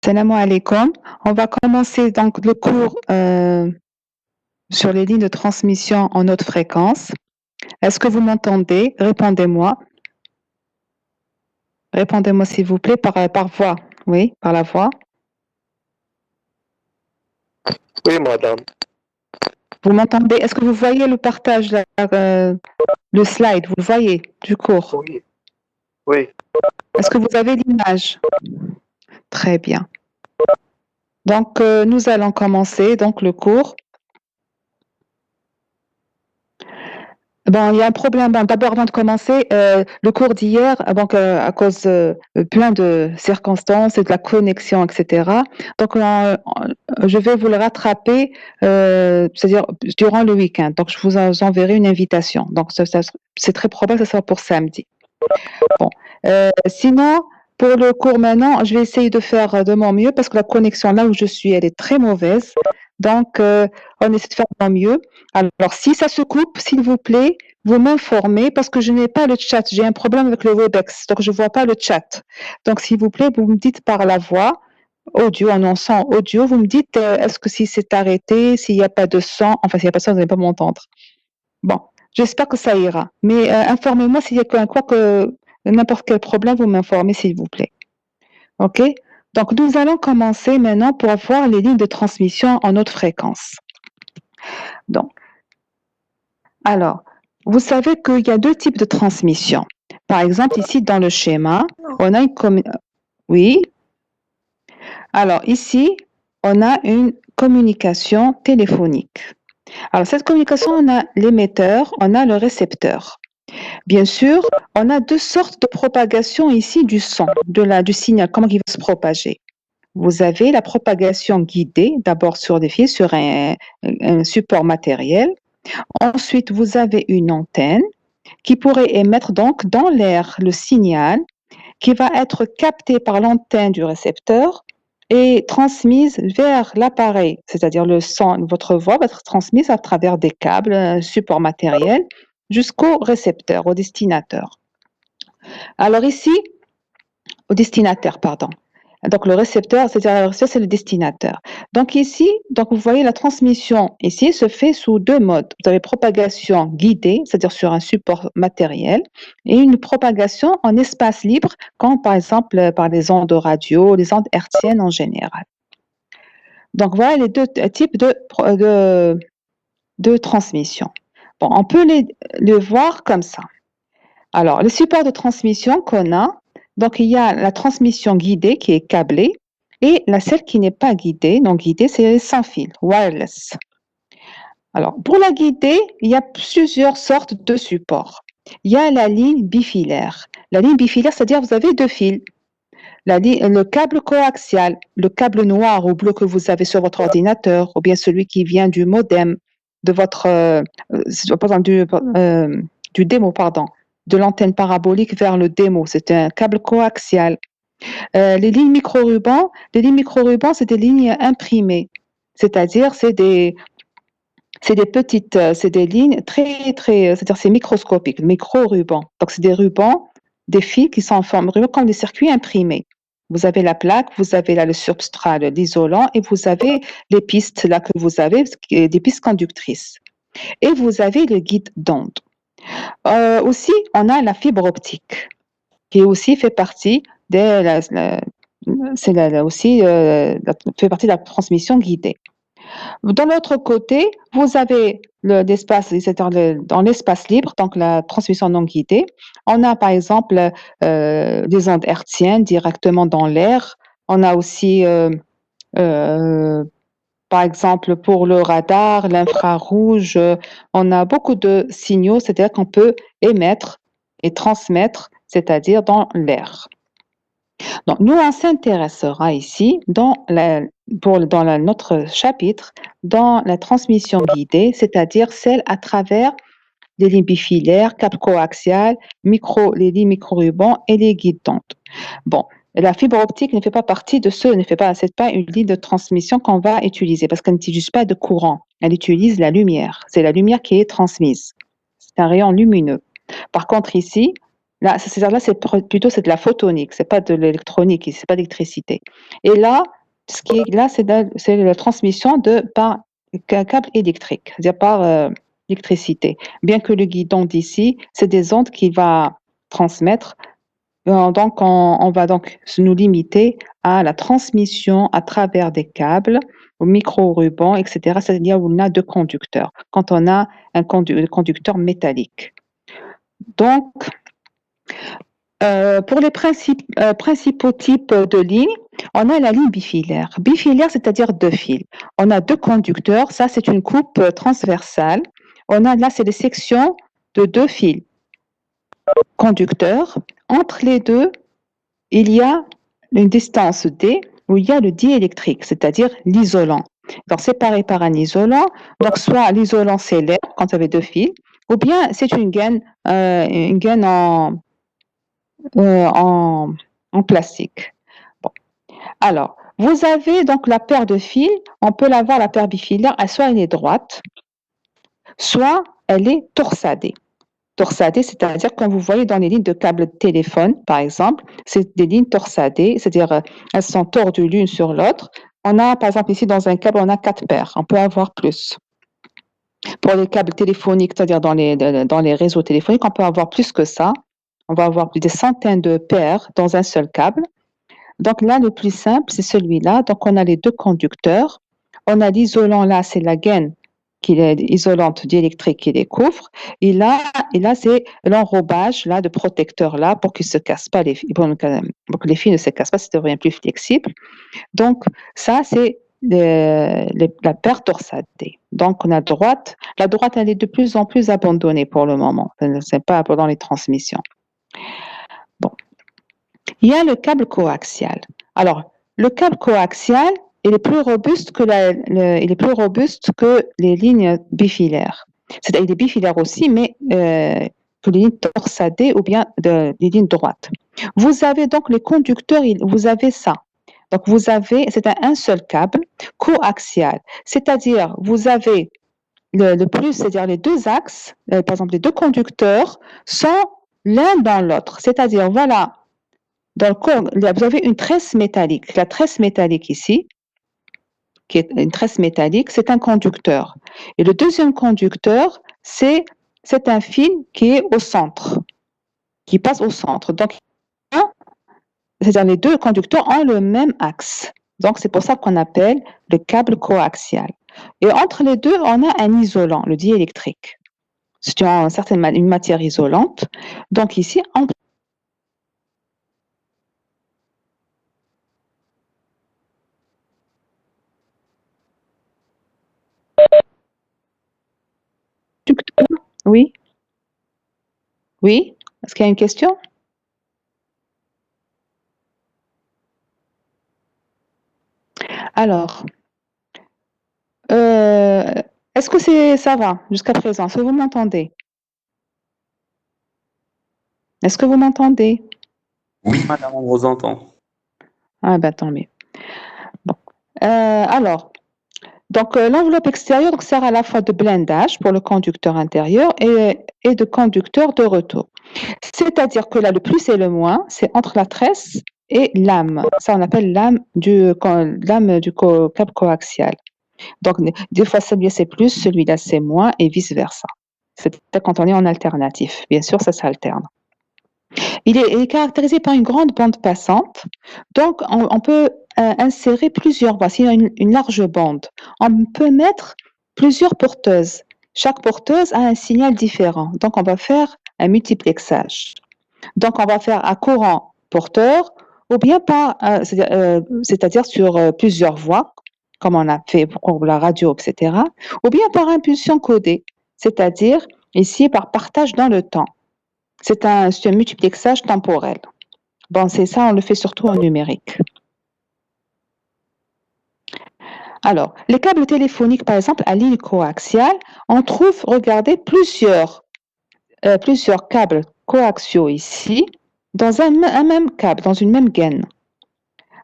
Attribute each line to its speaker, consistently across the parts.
Speaker 1: Salam alaikum. On va commencer donc le cours sur les lignes de transmission en haute fréquence. Est-ce que vous m'entendez? Répondez-moi. Répondez-moi s'il vous plaît par voix. Oui, par la voix.
Speaker 2: Oui, madame.
Speaker 1: Vous m'entendez? Est-ce que vous voyez le partage, le slide? Vous le voyez du cours?
Speaker 2: Oui. Oui.
Speaker 1: Est-ce que vous avez l'image? Très bien. Donc, nous allons commencer donc le cours. Bon, il y a un problème. Bon, d'abord, avant de commencer, le cours d'hier, donc à cause plein de circonstances et de la connexion, etc. Donc, je vais vous le rattraper, c'est-à-dire durant le week-end. Donc, je vous enverrai une invitation. Donc, c'est très probable que ce soit pour samedi. Bon, sinon, pour le cours maintenant, je vais essayer de faire de mon mieux parce que la connexion là où je suis, elle est très mauvaise. Donc, on essaie de faire de mon mieux. Alors, si ça se coupe, s'il vous plaît, vous m'informez parce que je n'ai pas le chat. J'ai un problème avec le Webex, donc je ne vois pas le chat. Donc, s'il vous plaît, vous me dites par la voix, audio, en son audio, vous me dites est-ce que si c'est arrêté, s'il n'y a pas de son, enfin, s'il n'y a pas de son, vous n'allez pas m'entendre. Bon, j'espère que ça ira. Mais informez-moi s'il y a quoi que n'importe quel problème, vous m'informez s'il vous plaît. OK? Donc, nous allons commencer maintenant pour voir les lignes de transmission en haute fréquence. Donc, alors, vous savez qu'il y a deux types de transmission. Par exemple, ici, dans le schéma, on a oui. Alors, ici, on a une communication téléphonique. Alors, cette communication, on a l'émetteur, on a le récepteur. Bien sûr, on a deux sortes de propagation ici du son, du signal, comment il va se propager. Vous avez la propagation guidée, d'abord sur des fils, sur un support matériel. Ensuite, vous avez une antenne qui pourrait émettre donc dans l'air le signal qui va être capté par l'antenne du récepteur et transmise vers l'appareil, c'est-à-dire le son, votre voix va être transmise à travers des câbles, un support matériel, jusqu'au récepteur, au destinataire. Alors ici, au destinataire, pardon. Donc le récepteur, c'est-à-dire le récepteur, c'est le destinataire. Donc ici, donc vous voyez la transmission ici se fait sous deux modes. Vous avez propagation guidée, c'est-à-dire sur un support matériel, et une propagation en espace libre, comme par exemple par les ondes radio, les ondes hertziennes en général. Donc voilà les deux types de transmission. Bon, on peut les voir comme ça. Alors, les supports de transmission qu'on a, donc il y a la transmission guidée qui est câblée et celle qui n'est pas guidée. Donc guidée, c'est sans fil, wireless. Alors, pour la guidée, il y a plusieurs sortes de supports. Il y a la ligne bifilaire. La ligne bifilaire, c'est-à-dire vous avez deux fils. Le câble coaxial, le câble noir ou bleu que vous avez sur votre ordinateur, ou bien celui qui vient du modem, de votre, du démo, pardon, de l'antenne parabolique vers le démo. C'est un câble coaxial. Les lignes micro-rubans, c'est des lignes imprimées. C'est-à-dire, c'est des petites, c'est des lignes c'est-à-dire c'est microscopique, micro-rubans. Donc, c'est des rubans, des fils qui sont en forme de ruban comme des circuits imprimés. Vous avez la plaque, vous avez là le substrat, l'isolant, et vous avez les pistes là que vous avez, des pistes conductrices. Et vous avez le guide d'onde. Aussi, on a la fibre optique, qui aussi fait partie fait partie de la transmission guidée. De l'autre côté, vous avez dans l'espace libre, donc la transmission non guidée. On a par exemple des ondes hertziennes directement dans l'air. On a aussi, par exemple, pour le radar, l'infrarouge, on a beaucoup de signaux, c'est-à-dire qu'on peut émettre et transmettre, c'est-à-dire dans l'air. Donc, nous, on s'intéressera ici dans notre chapitre, dans la transmission guidée, c'est-à-dire celle à travers les lignes bifilaires, câbles coaxiales, les lignes micro-rubans et les guides d'onde. Bon, la fibre optique ne fait pas partie de c'est pas une ligne de transmission qu'on va utiliser parce qu'elle n'utilise pas de courant. Elle utilise la lumière. C'est la lumière qui est transmise. C'est un rayon lumineux. Par contre, ici, Là, c'est-à-dire là, plutôt c'est de la photonique, c'est pas de l'électronique, c'est pas d'électricité. Et là, ce qui est là, c'est la transmission par un câble électrique, c'est-à-dire par électricité. Bien que le guidon d'ici, c'est des ondes qu'il va transmettre. Donc, on va donc nous limiter à la transmission à travers des câbles, au micro-rubans, etc. C'est-à-dire où on a deux conducteurs, quand on a un conducteur métallique. Donc, pour les principaux types de lignes, on a la ligne bifilaire. Bifilaire, c'est-à-dire deux fils. On a deux conducteurs, ça c'est une coupe transversale. On a là, c'est des sections de deux fils conducteurs. Entre les deux, il y a une distance D où il y a le diélectrique, c'est-à-dire l'isolant. Donc, séparé par un isolant, donc soit l'isolant c'est l'air quand vous avez deux fils, ou bien c'est une gaine en plastique. Bon. Alors, vous avez donc la paire de fils, on peut la voir, la paire bifilaire, soit elle est droite, soit elle est torsadée. Torsadée, c'est-à-dire quand vous voyez dans les lignes de câble de téléphone, par exemple, c'est des lignes torsadées, c'est-à-dire elles sont tordues l'une sur l'autre. On a, par exemple, ici dans un câble, on a 4 paires, on peut avoir plus. Pour les câbles téléphoniques, c'est-à-dire dans les réseaux téléphoniques, on peut avoir plus que ça. On va avoir des centaines de paires dans un seul câble. Donc là, le plus simple, c'est celui-là. Donc on a les deux conducteurs. On a l'isolant là, c'est la gaine qui est isolante diélectrique qui les couvre. Et là c'est l'enrobage là de protecteur là pour qu'ils se cassent pas pour que les fils ne se cassent pas, ça devient plus flexible. Donc ça c'est la paire torsadée. Donc on a la droite elle est de plus en plus abandonnée pour le moment. C'est pas pendant les transmissions. Bon. Il y a le câble coaxial. Alors, le câble coaxial, il est plus robuste que les lignes bifilaires. Il est bifilaire aussi, mais que les lignes torsadées ou bien les lignes droites. Vous avez donc les conducteurs, vous avez ça. Donc, c'est un seul câble coaxial. C'est-à-dire, vous avez le plus, c'est-à-dire les deux axes, par exemple, les deux conducteurs sont l'un dans l'autre. C'est-à-dire, voilà, dans le corps, vous avez une tresse métallique. La tresse métallique ici, qui est une tresse métallique, c'est un conducteur. Et le deuxième conducteur, c'est un fil qui est au centre, qui passe au centre. Donc, c'est-à-dire les deux conducteurs ont le même axe. Donc, c'est pour ça qu'on appelle le câble coaxial. Et entre les deux, on a un isolant, le diélectrique. C'est une matière isolante. Donc, ici, on Oui. Oui. Est-ce qu'il y a une question? Alors, est-ce que ça va jusqu'à présent? Est-ce que vous m'entendez? Est-ce que vous m'entendez?
Speaker 3: Oui, madame, on vous entend.
Speaker 1: Ah ben tant mieux. Bon. Alors, donc l'enveloppe extérieure donc, sert à la fois de blindage pour le conducteur intérieur et de conducteur de retour. C'est-à-dire que là, le plus et le moins, c'est entre la tresse et l'âme. Ça, on appelle l'âme du câble coaxial. Donc, des fois, celui-là, c'est plus, celui-là, c'est moins, et vice-versa. C'est quand on est en alternatif. Bien sûr, ça s'alterne. Il est caractérisé par une grande bande passante. Donc, on peut insérer plusieurs voies. S'il y a une large bande, on peut mettre plusieurs porteuses. Chaque porteuse a un signal différent. Donc, on va faire un multiplexage. Donc, on va faire à courant porteur ou bien c'est-à-dire sur plusieurs voies, comme on a fait pour la radio, etc., ou bien par impulsion codée, c'est-à-dire ici par partage dans le temps. C'est un multiplexage temporel. Bon, c'est ça, on le fait surtout en numérique. Alors, les câbles téléphoniques, par exemple, à ligne coaxiale, on trouve, regardez, plusieurs câbles coaxiaux ici, dans un même câble, dans une même gaine.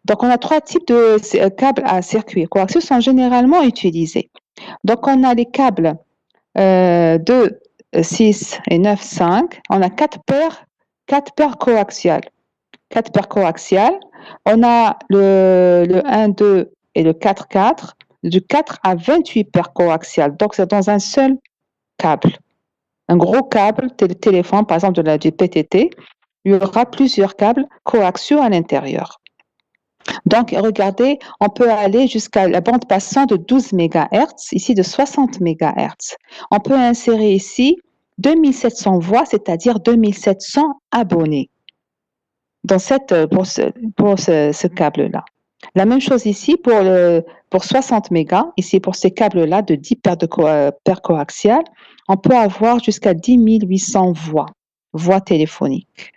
Speaker 1: Donc, on a 3 types de câbles à circuit coaxiaux sont généralement utilisés. Donc, on a les câbles 2, 6 et 9, 5. On a 4 4 paires coaxiales. 4 paires coaxiales. On a le 1, 2 et le 4, 4. De 4 à 28 paires coaxiales. Donc, c'est dans un seul câble. Un gros câble, téléphone, par exemple du PTT, il y aura plusieurs câbles coaxiaux à l'intérieur. Donc, regardez, on peut aller jusqu'à la bande passante de 12 MHz, ici de 60 MHz. On peut insérer ici 2700 voix, c'est-à-dire 2700 abonnés dans pour ce câble-là. La même chose ici pour 60 mégas, ici pour ces câbles-là de 10 paires coaxiales, on peut avoir jusqu'à 10 800 voix téléphoniques.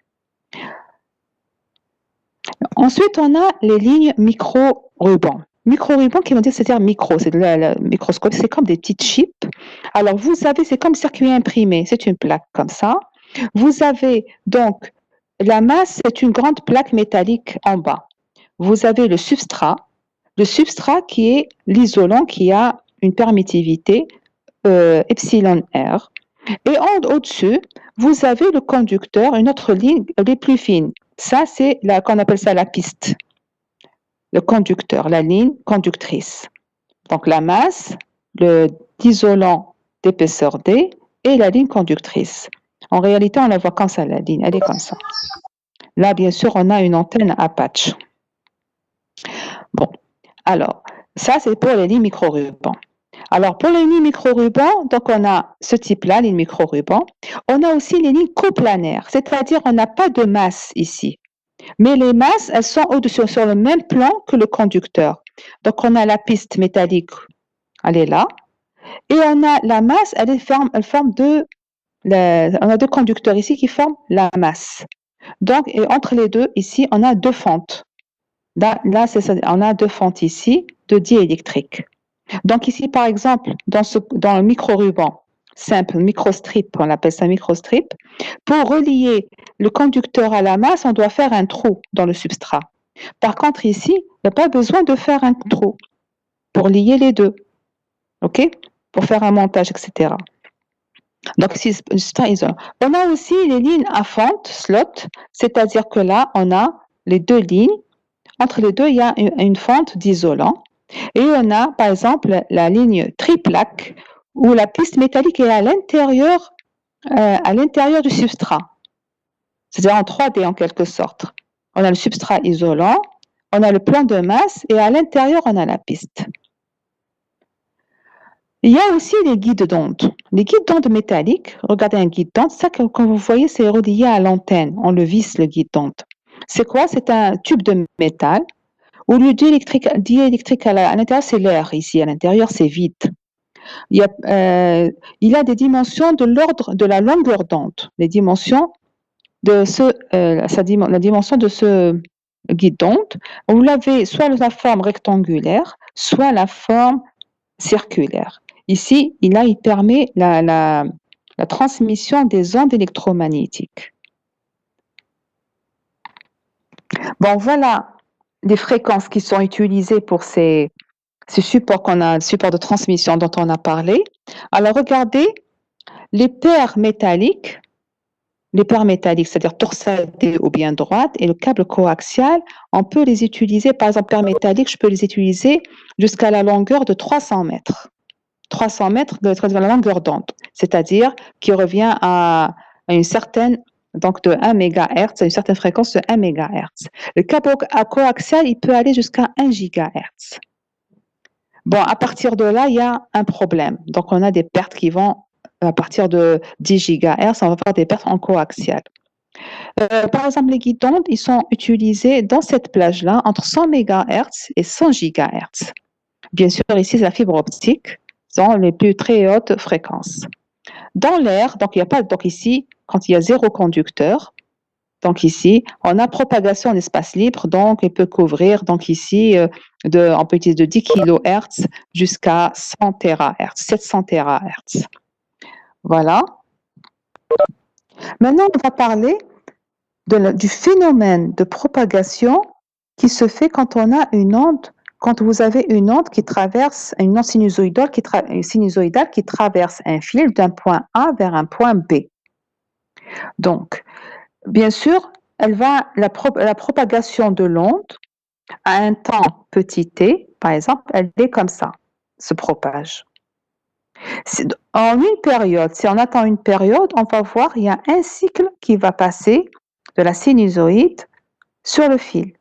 Speaker 1: Ensuite, on a les lignes micro-rubans. Micro-rubans qui vont dire c'est-à-dire micro, c'est le microscope, c'est comme des petites chips. Alors, vous avez, c'est comme circuit imprimé, c'est une plaque comme ça. Vous avez donc la masse, c'est une grande plaque métallique en bas. Vous avez le substrat qui est l'isolant qui a une permittivité epsilon R. Et au-dessus, vous avez le conducteur, une autre ligne, les plus fines. Ça, c'est qu'on appelle ça la piste. Le conducteur, la ligne conductrice. Donc la masse, l'isolant d'épaisseur D et la ligne conductrice. En réalité, on la voit comme ça, la ligne, elle est comme ça. Là, bien sûr, on a une antenne à patch. Bon, alors, ça, c'est pour les lignes micro-rubans. Alors, pour les lignes micro-rubans, donc on a ce type-là, ligne micro-ruban. On a aussi les lignes coplanaires, c'est-à-dire on n'a pas de masse ici. Mais les masses, elles sont au-dessus, sur le même plan que le conducteur. Donc, on a la piste métallique, elle est là. Et on a la masse, elle forme on a deux conducteurs ici qui forment la masse. Donc, et entre les deux, ici, on a deux fentes. Là c'est ça, on a deux fentes ici, de diélectrique. Donc ici, par exemple, dans le micro-ruban simple, microstrip, on appelle ça microstrip, pour relier le conducteur à la masse, on doit faire un trou dans le substrat. Par contre, ici, il n'y a pas besoin de faire un trou pour lier les deux, ok? Pour faire un montage, etc. Donc, ici, on a aussi les lignes à fente, slot, c'est-à-dire que là, on a les deux lignes. Entre les deux, il y a une fente d'isolant. Et on a, par exemple, la ligne triplaque où la piste métallique est à l'intérieur du substrat. C'est-à-dire en 3D en quelque sorte. On a le substrat isolant, on a le plan de masse et à l'intérieur, on a la piste. Il y a aussi les guides d'onde. Les guides d'onde métalliques, regardez un guide d'onde, ça comme vous voyez, c'est relié à l'antenne. On le visse, le guide d'onde. C'est quoi? C'est un tube de métal. Au lieu diélectrique à l'intérieur, c'est l'air. Ici, à l'intérieur, c'est vide. Il a des dimensions de l'ordre de la longueur d'onde. Les dimensions de la dimension de ce guide d'onde, vous l'avez soit la forme rectangulaire, soit la forme circulaire. Ici, il permet la transmission des ondes électromagnétiques. Bon, voilà les fréquences qui sont utilisées pour ces supports support de transmission dont on a parlé. Alors, regardez, les paires métalliques, c'est-à-dire torsadées ou bien droites, et le câble coaxial, on peut les utiliser, par exemple, paires métalliques, je peux les utiliser jusqu'à la longueur de 300 mètres. 300 mètres de la longueur d'onde, c'est-à-dire qui revient à une certaine, donc de 1 MHz, à une certaine fréquence de 1 MHz. Le câble coaxial, il peut aller jusqu'à 1 GHz. Bon, à partir de là, il y a un problème. Donc, on a des pertes qui vont, à partir de 10 GHz, on va avoir des pertes en coaxial. Par exemple, les guides d'onde, ils sont utilisés dans cette plage-là entre 100 MHz et 100 GHz. Bien sûr, ici, c'est la fibre optique, sont les plus très hautes fréquences. Dans l'air, donc il n'y a pas, donc ici, quand il y a zéro conducteur, donc ici, on a propagation en espace libre, donc il peut couvrir, donc ici, on peut utiliser de 10 kHz jusqu'à 100 THz, 700 THz. Voilà. Maintenant, on va parler du phénomène de propagation qui se fait quand on a une onde, quand vous avez une onde qui traverse, une onde sinusoïdale qui traverse un fil d'un point A vers un point B. Donc, bien sûr, la propagation de l'onde à un temps petit t, par exemple, elle est comme ça, se propage. En une période, si on attend une période, on va voir, il y a un cycle qui va passer de la sinusoïde sur le fil.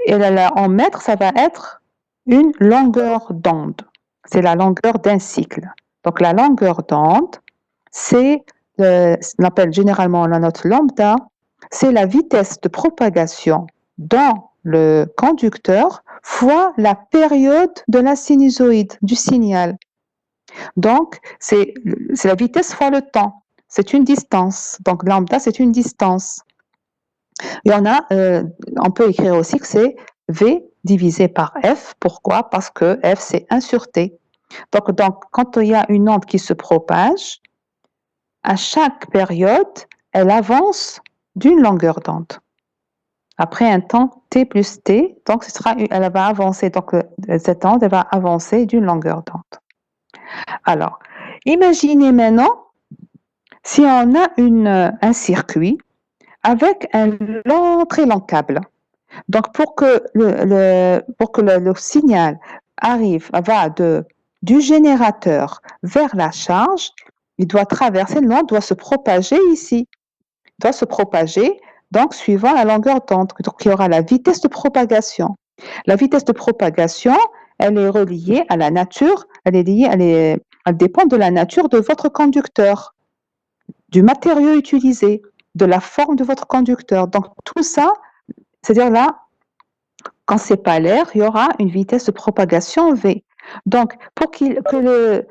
Speaker 1: Et là, en mètres, ça va être une longueur d'onde. C'est la longueur d'un cycle. Donc la longueur d'onde, c'est, on appelle généralement la note lambda, c'est la vitesse de propagation dans le conducteur fois la période de la sinusoïde du signal. Donc, c'est la vitesse fois le temps. C'est une distance. Donc, lambda, c'est une distance. Il y en a, on peut écrire aussi que c'est V divisé par F. Pourquoi? Parce que F, c'est 1 sur T. Donc, quand il y a une onde qui se propage, à chaque période, elle avance d'une longueur d'onde. Après un temps T plus T, donc elle va avancer. Donc, cette onde, elle va avancer d'une longueur d'onde. Alors, imaginez maintenant si on a un circuit avec un très long câble. Donc, pour que le signal va du générateur vers la charge, il doit traverser, l'onde doit se propager ici. Il doit se propager, donc, suivant la longueur d'onde. Donc, il y aura la vitesse de propagation. La vitesse de propagation, elle est reliée à la nature, elle dépend de la nature de votre conducteur, du matériau utilisé, de la forme de votre conducteur. Donc, tout ça, c'est-à-dire là, quand c'est pas l'air, il y aura une vitesse de propagation V. Donc, pour que le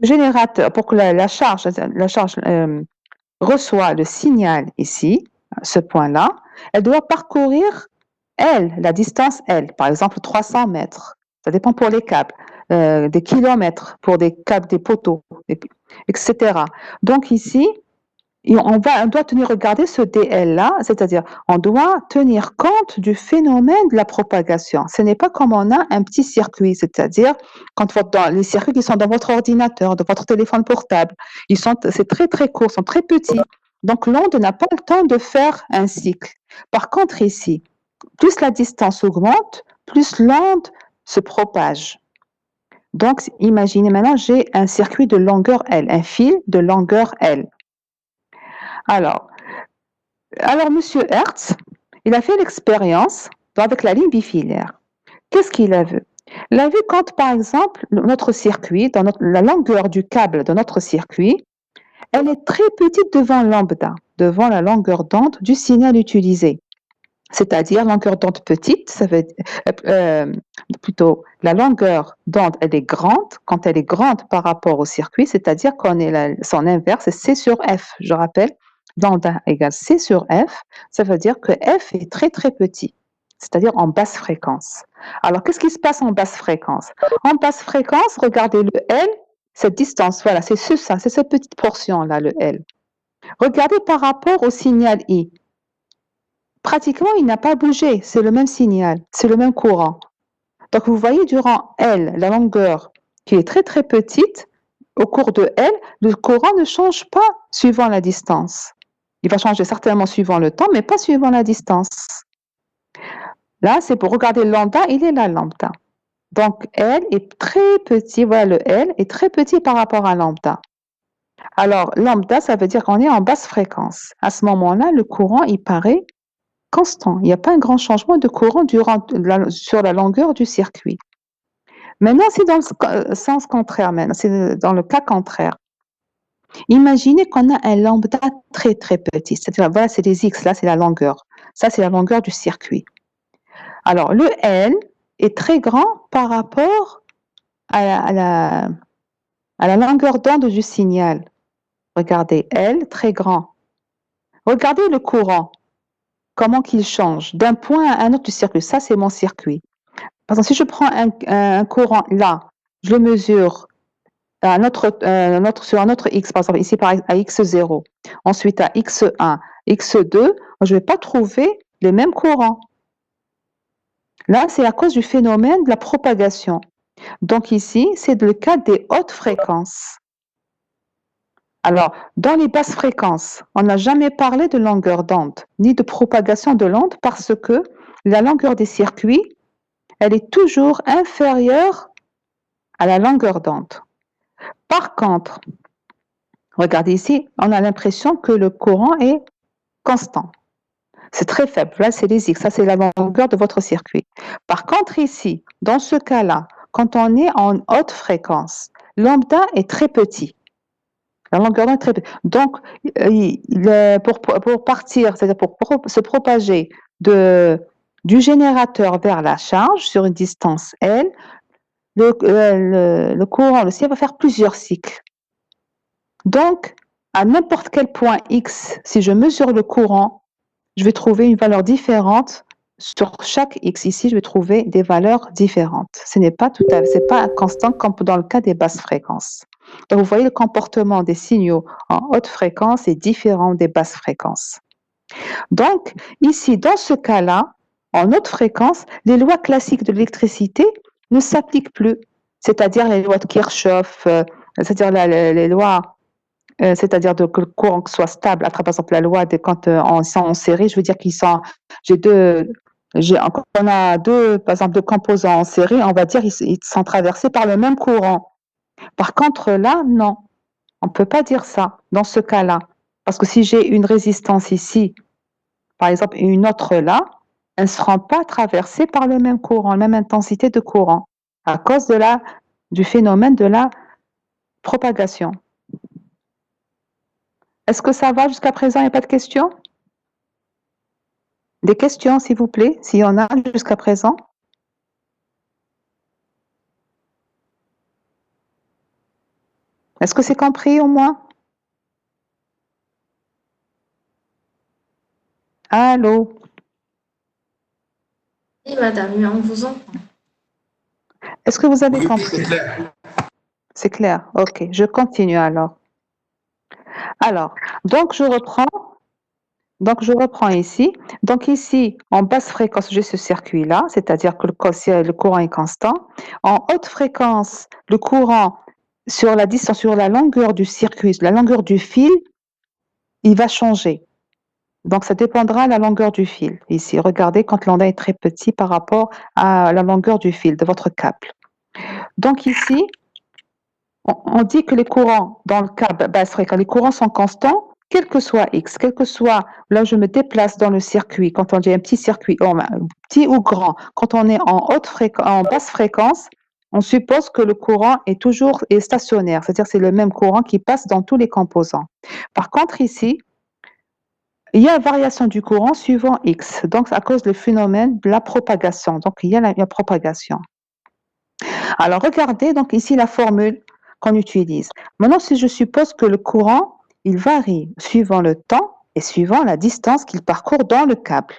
Speaker 1: générateur, pour que la charge reçoit le signal ici, à ce point-là, elle doit parcourir la distance L, par exemple 300 mètres. Ça dépend pour les câbles, des kilomètres pour des câbles, des poteaux, etc. Donc ici, on doit regarder ce DL-là, c'est-à-dire on doit tenir compte du phénomène de la propagation. Ce n'est pas comme on a un petit circuit, c'est-à-dire dans les circuits qui sont dans votre ordinateur, dans votre téléphone portable, c'est très très court, sont très petits. Donc l'onde n'a pas le temps de faire un cycle. Par contre ici, plus la distance augmente, plus l'onde se propage. Donc imaginez maintenant, j'ai un circuit de longueur L, un fil de longueur L. Alors, Monsieur Hertz, il a fait l'expérience avec la ligne bifilaire. Qu'est-ce qu'il a vu? Il a vu quand, par exemple, notre circuit, la longueur du câble de notre circuit, elle est très petite devant lambda, devant la longueur d'onde du signal utilisé. C'est-à-dire, longueur d'onde petite, ça veut plutôt la longueur d'onde, elle est grande. Quand elle est grande par rapport au circuit, c'est-à-dire son inverse, c'est C sur F, je rappelle. Lambda égale C sur F, ça veut dire que F est très très petit, c'est-à-dire en basse fréquence. Alors, qu'est-ce qui se passe en basse fréquence? En basse fréquence, regardez le L, cette distance, voilà, c'est cette petite portion-là, le L. Regardez par rapport au signal I. Pratiquement, il n'a pas bougé, c'est le même signal, c'est le même courant. Donc, vous voyez, durant L, la longueur qui est très très petite, au cours de L, le courant ne change pas suivant la distance. Il va changer certainement suivant le temps, mais pas suivant la distance. Là, c'est pour regarder le lambda, il est là, lambda. Donc, L est très petit, voilà, le L est très petit par rapport à lambda. Alors, lambda, ça veut dire qu'on est en basse fréquence. À ce moment-là, le courant, il paraît constant. Il n'y a pas un grand changement de courant sur la longueur du circuit. Maintenant, c'est dans le sens contraire, c'est dans le cas contraire. Imaginez qu'on a un lambda très très petit, c'est-à-dire, voilà, c'est des X, là c'est la longueur. Ça, c'est la longueur du circuit. Alors, le L est très grand par rapport à la longueur d'onde du signal. Regardez, L, très grand. Regardez le courant, comment qu'il change d'un point à un autre du circuit. Ça, c'est mon circuit. Par exemple, si je prends un courant là, je le mesure sur un autre X, par exemple ici à X0, ensuite à X1, X2, je ne vais pas trouver les mêmes courants. Là, c'est à cause du phénomène de la propagation. Donc ici, c'est le cas des hautes fréquences. Alors, dans les basses fréquences, on n'a jamais parlé de longueur d'onde, ni de propagation de l'onde, parce que la longueur des circuits, elle est toujours inférieure à la longueur d'onde. Par contre, regardez ici, on a l'impression que le courant est constant. C'est très faible. Là, c'est les X. Ça, c'est la longueur de votre circuit. Par contre, ici, dans ce cas-là, quand on est en haute fréquence, lambda est très petit. La longueur d'onde est très petite. Donc, pour partir, c'est-à-dire pour se propager du générateur vers la charge sur une distance L, le courant, le ciel va faire plusieurs cycles. Donc, à n'importe quel point X, si je mesure le courant, je vais trouver une valeur différente sur chaque X. Ici, je vais trouver des valeurs différentes. Ce n'est pas c'est pas constant comme dans le cas des basses fréquences. Donc, vous voyez, le comportement des signaux en haute fréquence est différent des basses fréquences. Donc, ici, dans ce cas-là, en haute fréquence, les lois classiques de l'électricité ne s'appliquent plus, c'est-à-dire les lois de Kirchhoff, c'est-à-dire les lois c'est-à-dire que le courant soit stable. Par exemple, la loi quand ils sont en série, je veux dire qu'ils sont. Quand on a deux, par exemple, deux composants en série, on va dire ils sont traversés par le même courant. Par contre, là, non, on ne peut pas dire ça dans ce cas-là, parce que si j'ai une résistance ici, par exemple, et une autre là, elles ne seront pas traversées par le même courant, la même intensité de courant, à cause du phénomène de la propagation. Est-ce que ça va jusqu'à présent? Il n'y a pas de questions? Des questions, s'il vous plaît, s'il y en a jusqu'à présent? Est-ce que c'est compris au moins? Allô?
Speaker 4: Oui, madame, on vous entend.
Speaker 1: Est-ce que vous avez
Speaker 3: Oui,
Speaker 1: compris?
Speaker 3: c'est clair.
Speaker 1: C'est clair. Ok, je continue alors. Alors, donc je reprends. Donc je reprends ici. Donc ici, en basse fréquence, j'ai ce circuit-là, c'est-à-dire que le courant est constant. En haute fréquence, le courant sur la distance, sur la longueur du circuit, la longueur du fil, il va changer. Donc, ça dépendra de la longueur du fil. Ici, regardez quand l'onde est très petit par rapport à la longueur du fil de votre câble. Donc ici, on dit que les courants dans le câble basse fréquence, les courants sont constants, quel que soit X, quel que soit, là je me déplace dans le circuit, quand on dit un petit circuit, petit ou grand, quand on est en basse fréquence, on suppose que le courant est stationnaire, c'est-à-dire c'est le même courant qui passe dans tous les composants. Par contre ici, il y a variation du courant suivant X, donc à cause du phénomène de la propagation. Donc il y a la propagation. Alors regardez donc ici la formule qu'on utilise. Maintenant, si je suppose que le courant, il varie suivant le temps et suivant la distance qu'il parcourt dans le câble.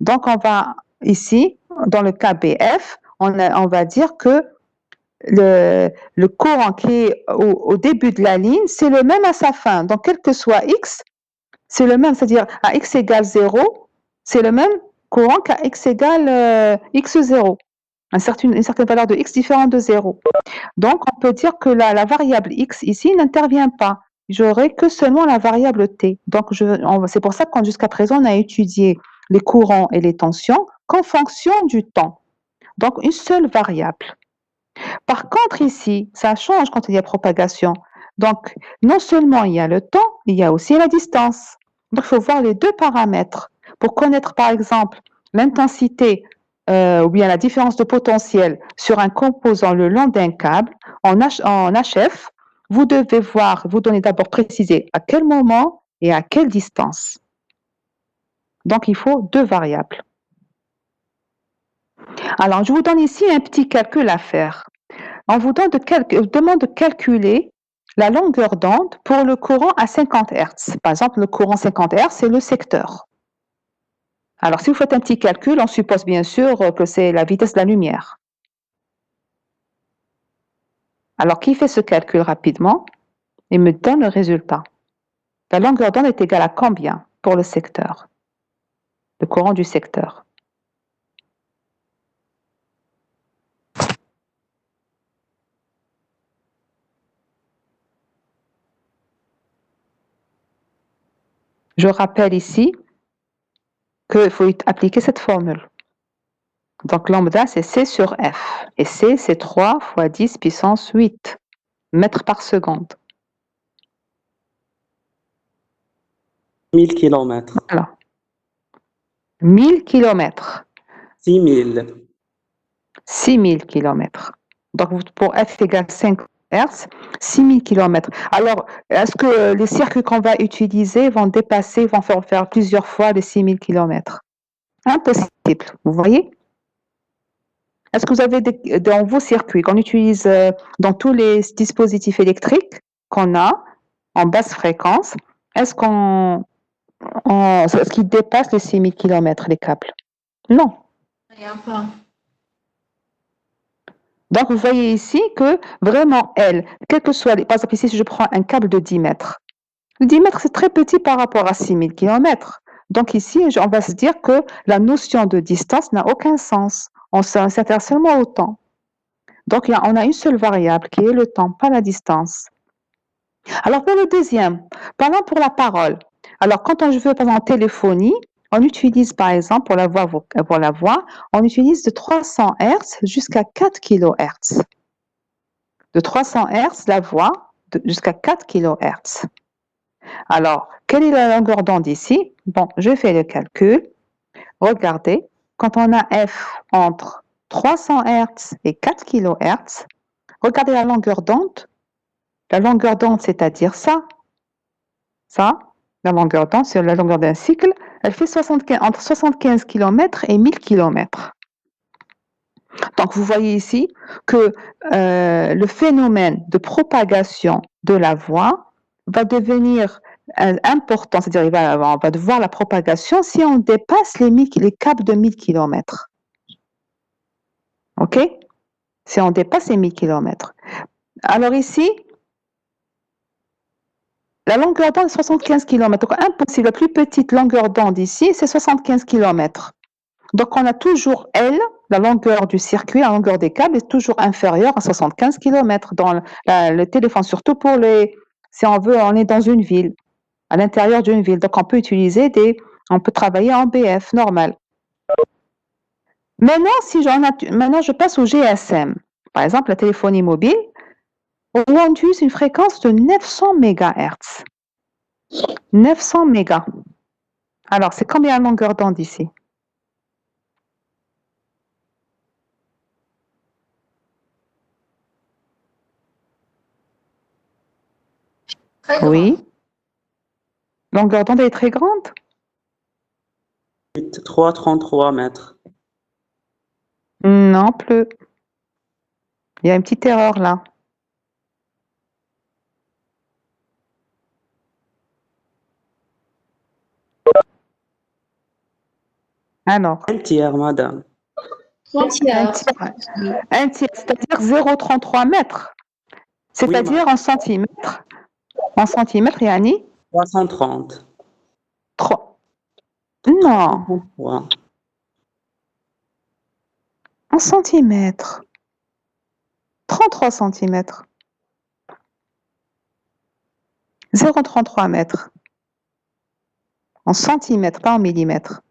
Speaker 1: Donc on va ici, dans le cas BF, on va dire que le courant qui est au début de la ligne, c'est le même à sa fin. Donc quel que soit X, c'est le même, c'est-à-dire à x égale 0, c'est le même courant qu'à x égale x0, une certaine valeur de x différente de 0. Donc, on peut dire que la variable x ici n'intervient pas. J'aurai que seulement la variable t. Donc, c'est pour ça que jusqu'à présent, on a étudié les courants et les tensions qu'en fonction du temps. Donc, une seule variable. Par contre, ici, ça change quand il y a propagation. Donc, non seulement il y a le temps, il y a aussi la distance. Donc, il faut voir les deux paramètres. Pour connaître, par exemple, l'intensité ou bien la différence de potentiel sur un composant le long d'un câble, en HF, vous devez vous donnez d'abord préciser à quel moment et à quelle distance. Donc, il faut deux variables. Alors, je vous donne ici un petit calcul à faire. On vous demande de calculer la longueur d'onde pour le courant à 50 Hz. Par exemple, le courant 50 Hz, c'est le secteur. Alors, si vous faites un petit calcul, on suppose bien sûr que c'est la vitesse de la lumière. Alors, qui fait ce calcul rapidement et me donne le résultat? La longueur d'onde est égale à combien pour le secteur? Le courant du secteur. Je rappelle ici qu'il faut appliquer cette formule. Donc, lambda, c'est C sur F. Et C, c'est 3 fois 10 puissance 8 mètres par seconde.
Speaker 3: 1000 km.
Speaker 1: Voilà. 1000 km.
Speaker 3: 6000.
Speaker 1: 6000 km. Donc, pour F égale 5 Hz, 6000 km. Alors, est-ce que les circuits qu'on va utiliser vont faire plusieurs fois les 6000 km? Impossible, vous voyez? Est-ce que vous avez dans vos circuits qu'on utilise dans tous les dispositifs électriques qu'on a en basse fréquence, est-ce qu'ils dépassent les 6000 km, les câbles? Non.
Speaker 4: Il n'y a pas.
Speaker 1: Donc, vous voyez ici que vraiment, quel que soit, par exemple ici, si je prends un câble de 10 mètres, 10 mètres, c'est très petit par rapport à 6000 km. Donc ici, on va se dire que la notion de distance n'a aucun sens. On s'intéresse seulement au temps. Donc, on a une seule variable qui est le temps, pas la distance. Alors, pour le deuxième, parlons pour la parole. Alors, quand je veux, par exemple, en téléphonie, on utilise, par exemple, pour la voix, on utilise de 300 Hz jusqu'à 4 kHz. De 300 Hz, la voix, jusqu'à 4 kHz. Alors, quelle est la longueur d'onde ici? Bon, je fais le calcul. Regardez, quand on a F entre 300 Hz et 4 kHz, regardez la longueur d'onde. La longueur d'onde, c'est-à-dire ça, la longueur d'onde, c'est la longueur d'un cycle, elle fait entre 75 km et 1000 km. Donc, vous voyez ici que le phénomène de propagation de la voix va devenir important, c'est-à-dire on va voir la propagation si on dépasse les caps de 1000 km. OK? Si on dépasse les 1000 km. Alors ici, la longueur d'onde est 75 km. Donc, impossible. La plus petite longueur d'onde ici, c'est 75 km. Donc, on a toujours la longueur du circuit, la longueur des câbles est toujours inférieure à 75 km dans le téléphone, surtout si on veut, on est dans une ville, à l'intérieur d'une ville. Donc, on peut travailler en BF normal. Maintenant, je passe au GSM. Par exemple, la téléphonie mobile, on utilise une fréquence de 900 MHz. 900 mégas. Alors, c'est combien la longueur d'onde ici?
Speaker 4: Très grand.
Speaker 1: Oui. Longueur d'onde est très grande?
Speaker 3: 333 mètres.
Speaker 1: Non plus. Il y a une petite erreur là. Alors,
Speaker 3: Un tiers, madame.
Speaker 4: 3 tiers.
Speaker 1: un tiers, c'est-à-dire 0,33 mètres. C'est-à-dire en centimètres. En centimètres, Yanni?
Speaker 3: 330.
Speaker 1: 3. Non,
Speaker 3: 3.
Speaker 1: en centimètres. 33 centimètres. 0,33 mètres. En centimètres, pas en millimètres.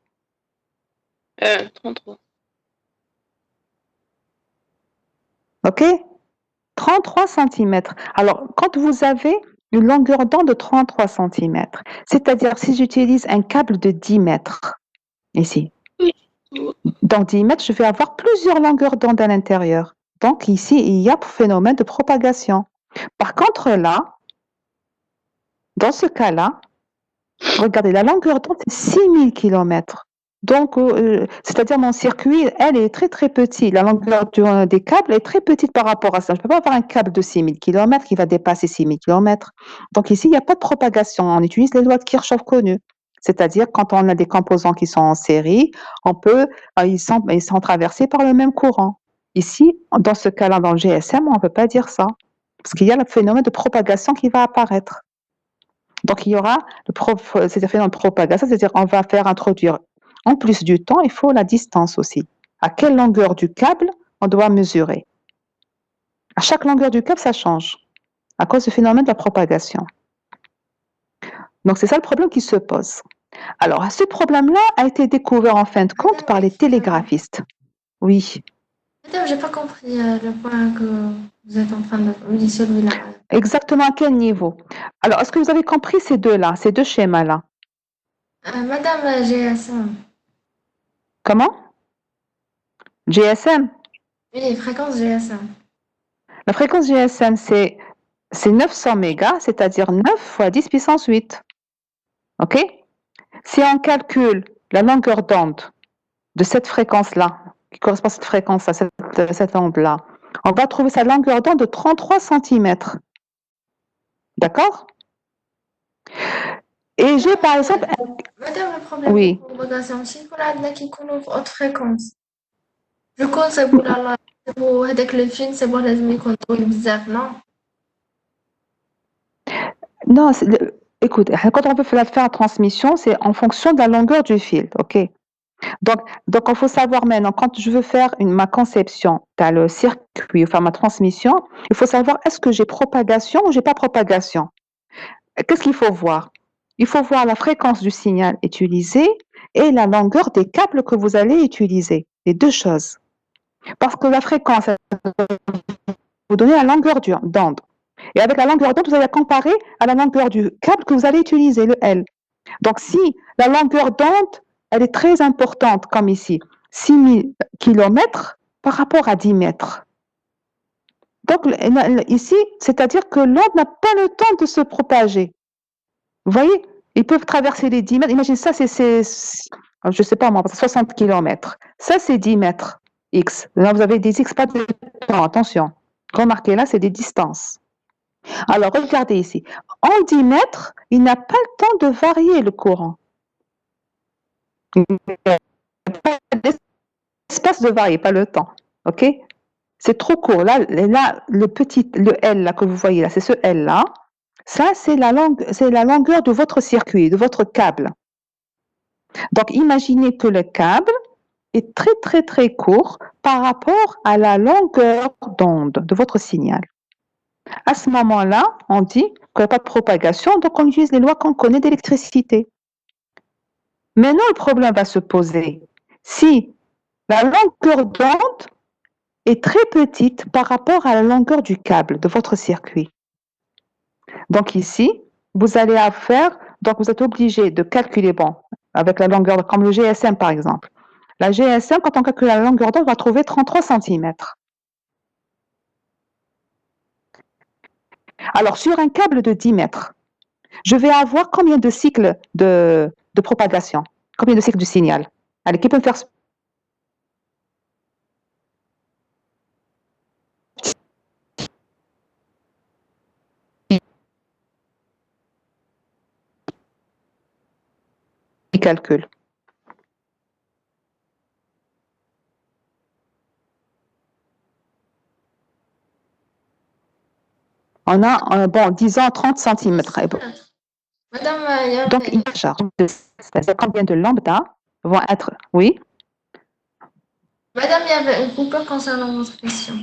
Speaker 5: 33.
Speaker 1: OK? 33 centimètres. Alors, quand vous avez une longueur d'onde de 33 centimètres, c'est-à-dire si j'utilise un câble de 10 mètres, ici,
Speaker 5: Oui.
Speaker 1: dans 10 mètres, je vais avoir plusieurs longueurs d'onde à l'intérieur. Donc, ici, il y a phénomène de propagation. Par contre, là, dans ce cas-là, regardez, la longueur d'onde, c'est 6000 km. Donc, c'est-à-dire mon circuit, elle est très très petite. La longueur des câbles est très petite par rapport à ça. Je ne peux pas avoir un câble de 6000 km qui va dépasser 6000 km. Donc ici, il n'y a pas de propagation. On utilise les lois de Kirchhoff connues. C'est-à-dire quand on a des composants qui sont en série, ils sont traversés par le même courant. Ici, dans ce cas-là, dans le GSM, on ne peut pas dire ça. Parce qu'il y a le phénomène de propagation qui va apparaître. Donc, il y aura cet phénomène de propagation, c'est-à-dire on va faire introduire, en plus du temps, il faut la distance aussi. À quelle longueur du câble on doit mesurer? À chaque longueur du câble, ça change, à cause du phénomène de la propagation. Donc, c'est ça le problème qui se pose. Alors, ce problème-là a été découvert en fin de compte par les télégraphistes. Oui,
Speaker 4: Madame, j'ai pas compris le point que vous êtes en train de... Oui, celui-là.
Speaker 1: exactement à quel niveau? Alors, est-ce que vous avez compris ces deux-là, ces deux schémas-là?
Speaker 4: Madame, GSM.
Speaker 1: Comment? GSM?
Speaker 4: Oui, fréquence GSM.
Speaker 1: La fréquence GSM, c'est 900 mégas, c'est-à-dire 9 fois 10 puissance 8. OK? Si on calcule la longueur d'onde de cette fréquence-là, qui correspond à cette fréquence, à cette onde-là, on va trouver sa longueur d'onde de 33 cm. D'accord? Et j'ai par exemple...
Speaker 4: Madame, le problème
Speaker 1: Oui.
Speaker 4: de propagation, c'est qu'on a qui connaît haute fréquence. Je compte c'est pour la c'est pour avec le film, c'est pour les amis qu'on trouve bizarre, non?
Speaker 1: Non, écoute, quand on veut faire la transmission, c'est en fonction de la longueur du fil, OK? Donc, il faut savoir maintenant, quand je veux faire ma conception, tu as le circuit, enfin ma transmission, il faut savoir est-ce que j'ai propagation ou j'ai pas propagation. Qu'est-ce qu'il faut voir? Il faut voir la fréquence du signal utilisé et la longueur des câbles que vous allez utiliser. Les deux choses. Parce que la fréquence, elle va vous donner la longueur d'onde. Et avec la longueur d'onde, vous allez comparer à la longueur du câble que vous allez utiliser, le L. Donc, si la longueur d'onde, elle est très importante, comme ici, 6000 km par rapport à 10 mètres. Donc, ici, c'est-à-dire que l'onde n'a pas le temps de se propager. Vous voyez, ils peuvent traverser les 10 mètres. Imagine ça, je ne sais pas moi, 60 km. Ça, c'est 10 mètres X. Là, vous avez des X, pas de temps, attention. Remarquez, là, c'est des distances. Alors, regardez ici. En 10 mètres, il n'a pas le temps de varier le courant. Il n'a pas l'espace de varier, pas le temps. OK? C'est trop court. Là, le L là, que vous voyez là, c'est ce L là. Ça, c'est la longueur de votre circuit, de votre câble. Donc, imaginez que le câble est très, très, très court par rapport à la longueur d'onde de votre signal. À ce moment-là, on dit qu'il n'y a pas de propagation, donc on utilise les lois qu'on connaît d'électricité. Maintenant, le problème va se poser. Si la longueur d'onde est très petite par rapport à la longueur du câble de votre circuit. Donc ici, vous allez donc vous êtes obligé de calculer, bon, avec la longueur, comme le GSM par exemple. La GSM, quand on calcule la longueur d'onde, on va trouver 33 cm. Alors, sur un câble de 10 mètres, je vais avoir combien de cycles de propagation? Combien de cycles du signal? Allez, qui peut me faire calcul? On a, bon, disons 30 cm.
Speaker 4: Madame,
Speaker 1: Donc, il charge. C'est-à-dire combien de lambda vont être... Oui?
Speaker 4: Madame, il y avait une coupure concernant votre question.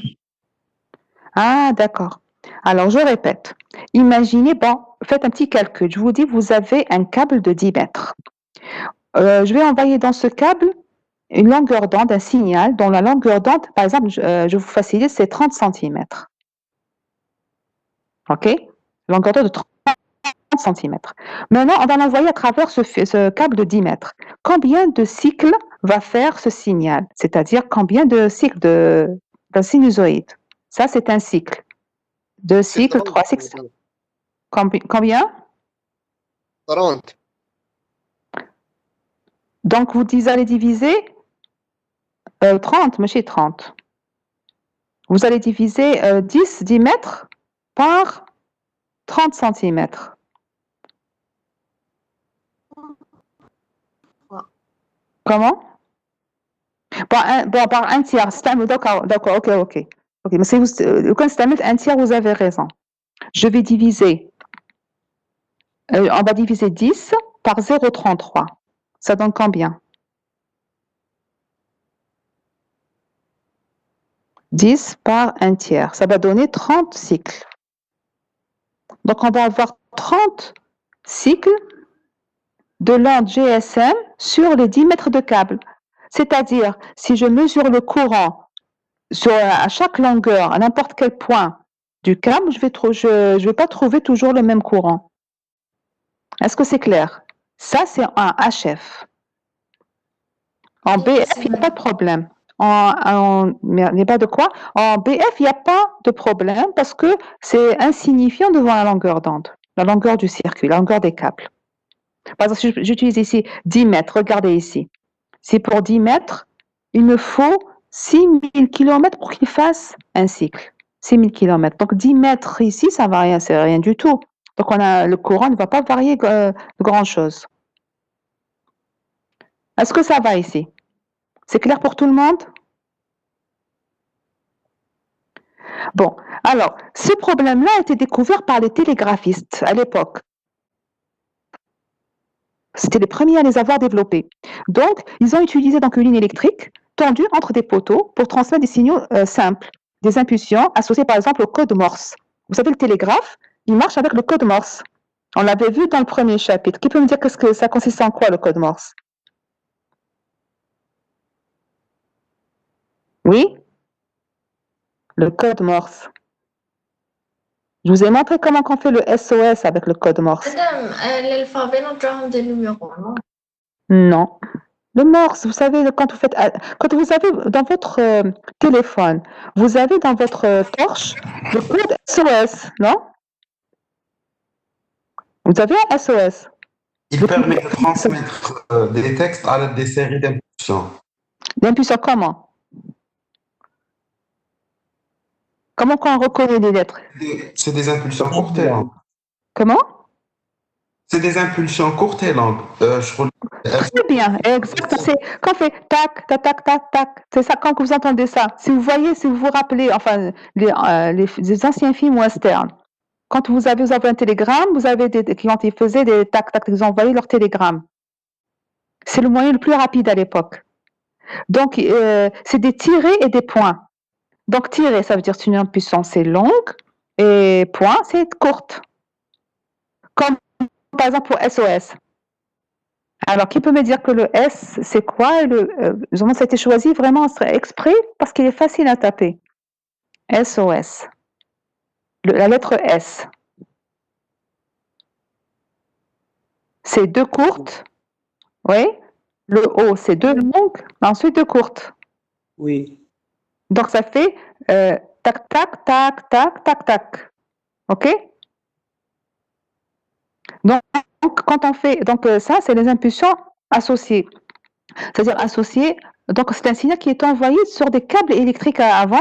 Speaker 1: Ah, d'accord. Alors, je répète. Imaginez, bon, faites un petit calcul. Je vous dis, vous avez un câble de 10 mètres. Je vais envoyer dans ce câble une longueur d'onde, un signal dont la longueur d'onde, par exemple, je vous facilite, c'est 30 cm. OK? Longueur d'onde de 30 cm. Maintenant, on va l'envoyer à travers ce câble de 10 mètres. Combien de cycles va faire ce signal? C'est-à-dire combien de cycles d'un sinusoïde? Ça, c'est un cycle. 2 cycles, 3 cycles. Combien?
Speaker 2: 30.
Speaker 1: Donc, vous allez diviser 30, monsieur 30. Vous allez diviser 10 mètres par 30 cm. Comment? Bon, par un tiers. D'accord, ok. Mais si quand c'est un tiers, vous avez raison. Je vais diviser, on va diviser 10 par 0,33. Ça donne combien? 10 par un tiers. Ça va donner 30 cycles. Donc, on va avoir 30 cycles de l'onde GSM sur les 10 mètres de câble. C'est-à-dire, si je mesure le courant à chaque longueur, à n'importe quel point du câble, je vais pas trouver toujours le même courant. Est-ce que c'est clair? Ça, c'est un HF. En BF, il n'y a pas de problème. Mais il n'y a pas de quoi? En BF, il n'y a pas de problème parce que c'est insignifiant devant la longueur d'onde, la longueur du circuit, la longueur des câbles. Par exemple, si j'utilise ici 10 mètres, regardez ici. Si pour 10 mètres, il me faut 6000 km pour qu'il fasse un cycle. 6000 km. Donc 10 mètres ici, ça va rien, c'est rien du tout. Donc le courant ne va pas varier de grand-chose. Est-ce que ça va ici? C'est clair pour tout le monde? Bon, alors, ce problème-là a été découvert par les télégraphistes à l'époque. C'était les premiers à les avoir développés. Donc, ils ont utilisé donc une ligne électrique tendue entre des poteaux pour transmettre des signaux simples, des impulsions associées par exemple au code Morse. Vous savez, le télégraphe, il marche avec le code Morse. On l'avait vu dans le premier chapitre. Qui peut me dire qu'est-ce que ça consiste en quoi, le code Morse? Oui? Le code Morse. Je vous ai montré comment on fait le SOS avec le code Morse.
Speaker 4: Madame, l'alphabet, nous avons des numéros, non?
Speaker 1: Non. Le Morse, vous savez, quand vous avez dans votre téléphone, vous avez dans votre torche le code SOS, non? Vous avez un SOS.
Speaker 5: Il permet de transmettre des textes à l'aide des séries d'impulsions.
Speaker 1: D'impulsion comment? Comment on reconnaît les lettres?
Speaker 5: C'est des impulsions courtes et longues.
Speaker 1: Comment?
Speaker 5: C'est des impulsions courtes et longues.
Speaker 1: Très bien, exactement. C'est quand on fait tac, tac, tac, tac, tac. C'est ça quand vous entendez ça. Si vous voyez, si vous vous rappelez, enfin, les anciens films westerns, quand vous avez un télégramme, vous avez des clients qui faisaient des tac, tac, ils envoyaient leur télégramme. C'est le moyen le plus rapide à l'époque. Donc, c'est des tirets et des points. Donc, tirer, ça veut dire c'est une impulsion, c'est longue, et point, c'est courte. Comme par exemple pour SOS. Alors, qui peut me dire que le S, c'est quoi? Ça a été choisi vraiment exprès parce qu'il est facile à taper. SOS. La lettre S. C'est deux courtes. Oui. Le O, c'est deux longues, ensuite deux courtes.
Speaker 3: Oui.
Speaker 1: Donc, ça fait tac, tac, tac, tac, tac, tac. OK? Donc, quand on fait, ça, c'est les impulsions associées. C'est-à-dire associées, donc c'est un signal qui est envoyé sur des câbles électriques avant.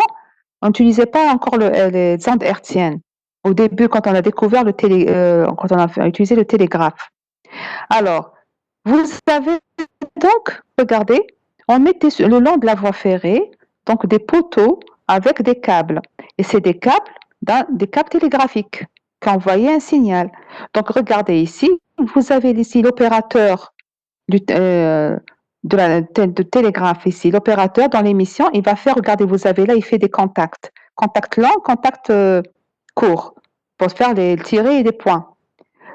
Speaker 1: On n'utilisait pas encore les ondes hertziennes. Au début, quand on a découvert quand on a utilisé le télégraphe. Alors, vous savez donc, regardez, on mettait le long de la voie ferrée, donc des poteaux avec des câbles. Et c'est des câbles télégraphiques qui envoyaient un signal. Donc, regardez ici, vous avez ici l'opérateur de télégraphe ici. L'opérateur dans l'émission, il va faire, regardez, vous avez là, il fait des contacts. Contacts longs, contacts courts, pour faire les tirets et des points.